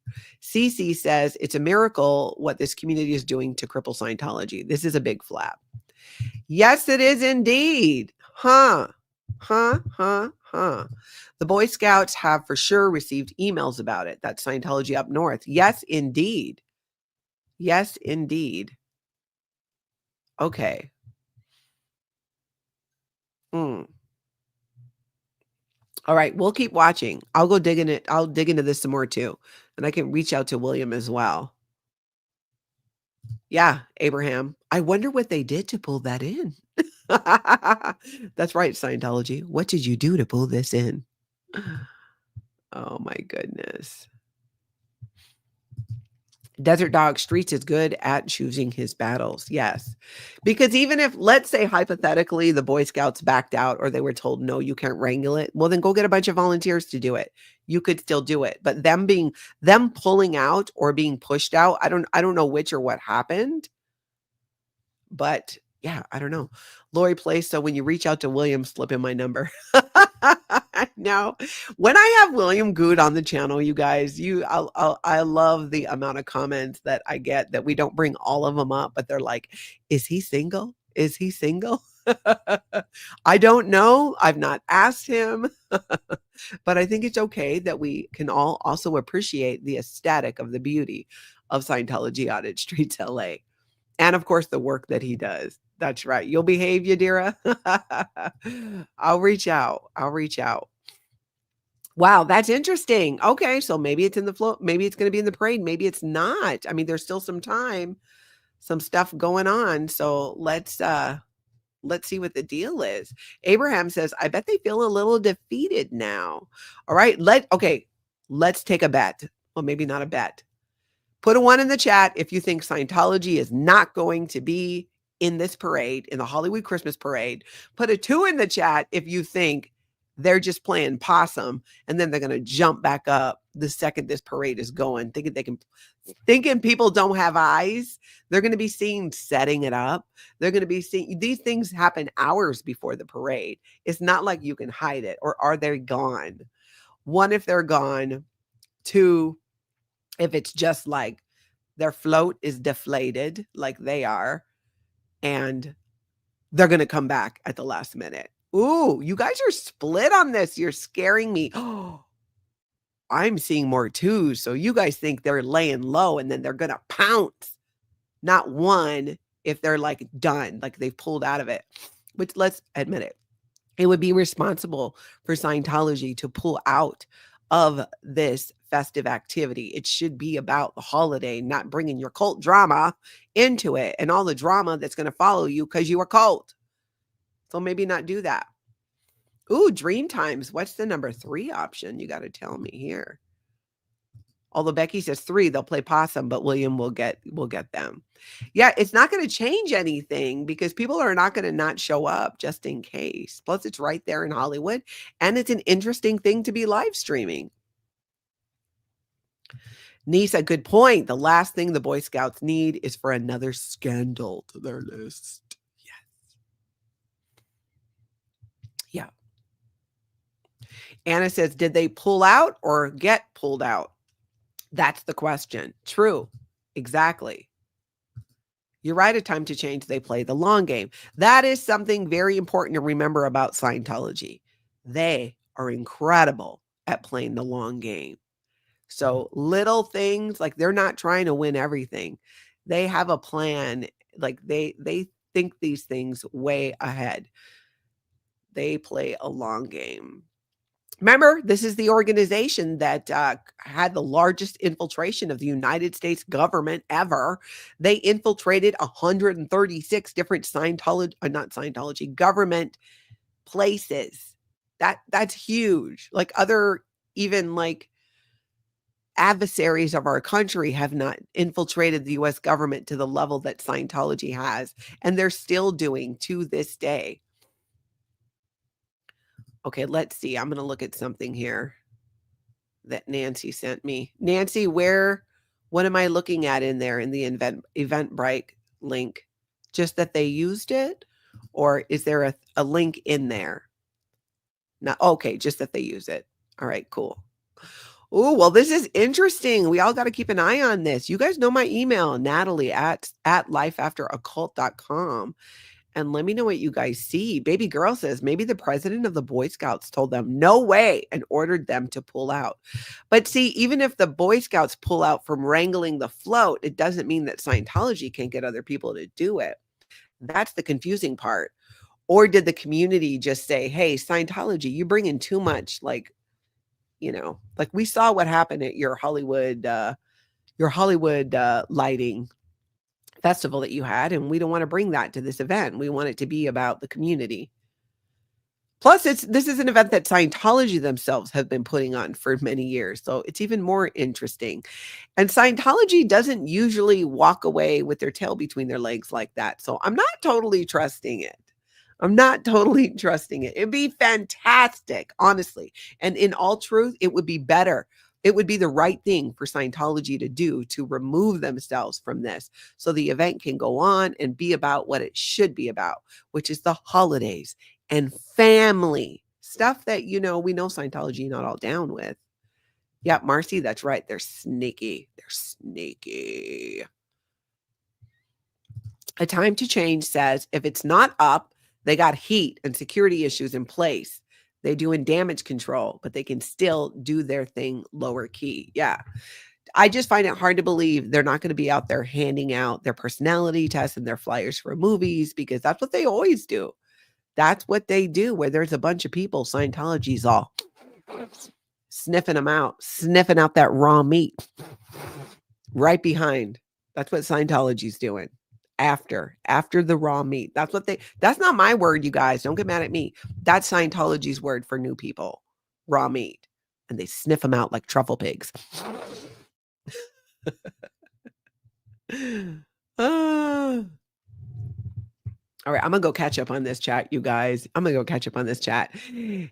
CC says it's a miracle what this community is doing to cripple Scientology. This is a big flap. Yes, it is indeed. The Boy Scouts have for sure received emails about it. That's Scientology up north. Yes, indeed. Yes, indeed. Okay. All right, we'll keep watching. I'll go dig in it. I'll dig into this some more too. And I can reach out to William as well. Yeah, Abraham. I wonder what they did to pull that in. That's right, Scientology. What did you do to pull this in? Oh my goodness. Desert Dog Streets is good at choosing his battles. Yes. Because even if, let's say, hypothetically, the Boy Scouts backed out or they were told, no, you can't wrangle it. Well, then go get a bunch of volunteers to do it. You could still do it. But them pulling out or being pushed out, I don't know which or what happened. But yeah, I don't know. Lori Place. So when you reach out to William, slip in my number. Now, when I have William Good on the channel, you guys, I love the amount of comments that I get that we don't bring all of them up, but they're like, is he single? Is he single? I don't know. I've not asked him, but I think it's okay that we can all also appreciate the aesthetic of the beauty of Scientology Audit Streets LA. And of course, the work that he does. That's right. You'll behave, Yadira. I'll reach out. Wow, that's interesting. Okay, so maybe it's in the float. Maybe it's going to be in the parade. Maybe it's not. I mean, there's still some time, some stuff going on. So let's see what the deal is. Abraham says, I bet they feel a little defeated now. All right, let's take a bet. Well, maybe not a bet. Put a 1 in the chat if you think Scientology is not going to be in this parade, in the Hollywood Christmas parade. Put a 2 in the chat if you think they're just playing possum and then they're going to jump back up the second this parade is going, thinking people don't have eyes. They're going to be seen setting it up. They're going to be seeing these things happen hours before the parade. It's not like you can hide it. Or are they gone? 1, if they're gone. 2, if it's just like Their float is deflated like they are, and they're going to come back at the last minute. Ooh, you guys are split on this. You're scaring me. Oh, I'm seeing more twos. So you guys think they're laying low and then they're going to pounce. Not one if they're like done, like they've pulled out of it, which let's admit it. It would be responsible for Scientology to pull out of this festive activity. It should be about the holiday, not bringing your cult drama into it and all the drama that's going to follow you because you are cult. So maybe not do that. Ooh, dream times. What's the number 3 option? You got to tell me here. Although Becky says 3, they'll play possum, but William will get them. Yeah, it's not going to change anything because people are not going to not show up just in case. Plus, it's right there in Hollywood, and it's an interesting thing to be live streaming. Nisa, good point. The last thing the Boy Scouts need is for another scandal to their list. Yes. Yeah. Anna says, did they pull out or get pulled out? That's the question. True. Exactly. You're right. At time to change, they play the long game. That is something very important to remember about Scientology. They are incredible at playing the long game. So little things, like they're not trying to win everything. They have a plan. Like they think these things way ahead. They play a long game. Remember, this is the organization that had the largest infiltration of the United States government ever. They infiltrated 136 different Scientology government places. That's huge. Like other even like adversaries of our country have not infiltrated the U.S. government to the level that Scientology has, and they're still doing to this day. Okay, let's see. I'm going to look at something here that Nancy sent me. Nancy, what am I looking at in there in the Eventbrite link? Just that they used it? Or is there a link in there? No, okay, just that they use it. All right, cool. Oh, well, this is interesting. We all got to keep an eye on this. You guys know my email, Natalie at lifeafteraccult.com. And let me know what you guys see. Baby girl says maybe the president of the Boy Scouts told them no way and ordered them to pull out. But see, even if the Boy Scouts pull out from wrangling the float, it doesn't mean that Scientology can't get other people to do it. That's the confusing part. Or did the community just say, hey, Scientology, you bring in too much, like, you know, like we saw what happened at your Hollywood lighting festival that you had, and we don't want to bring that to this event. We want it to be about the community. Plus, this is an event that Scientology themselves have been putting on for many years, so it's even more interesting. And Scientology doesn't usually walk away with their tail between their legs like that, so I'm not totally trusting it. It'd be fantastic, honestly. And in all truth, it would be better. It would be the right thing for Scientology to do to remove themselves from this so the event can go on and be about what it should be about, which is the holidays and family stuff that, you know, we know Scientology not all down with. Yeah, Marcy, that's right. They're sneaky. A time to change says if it's not up, they got heat and security issues in place. They're doing damage control, but they can still do their thing lower key. Yeah. I just find it hard to believe they're not going to be out there handing out their personality tests and their flyers for movies, because that's what they always do. That's what they do where there's a bunch of people. Scientology's all sniffing out that raw meat right behind. That's what Scientology's doing. After the raw meat. That's not my word, you guys. Don't get mad at me. That's Scientology's word for new people. Raw meat. And they sniff them out like truffle pigs. All right, I'm going to go catch up on this chat, you guys.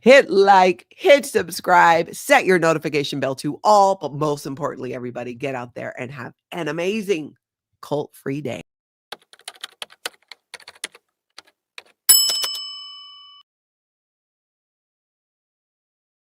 Hit like, hit subscribe, set your notification bell to all, but most importantly, everybody, get out there and have an amazing cult-free day.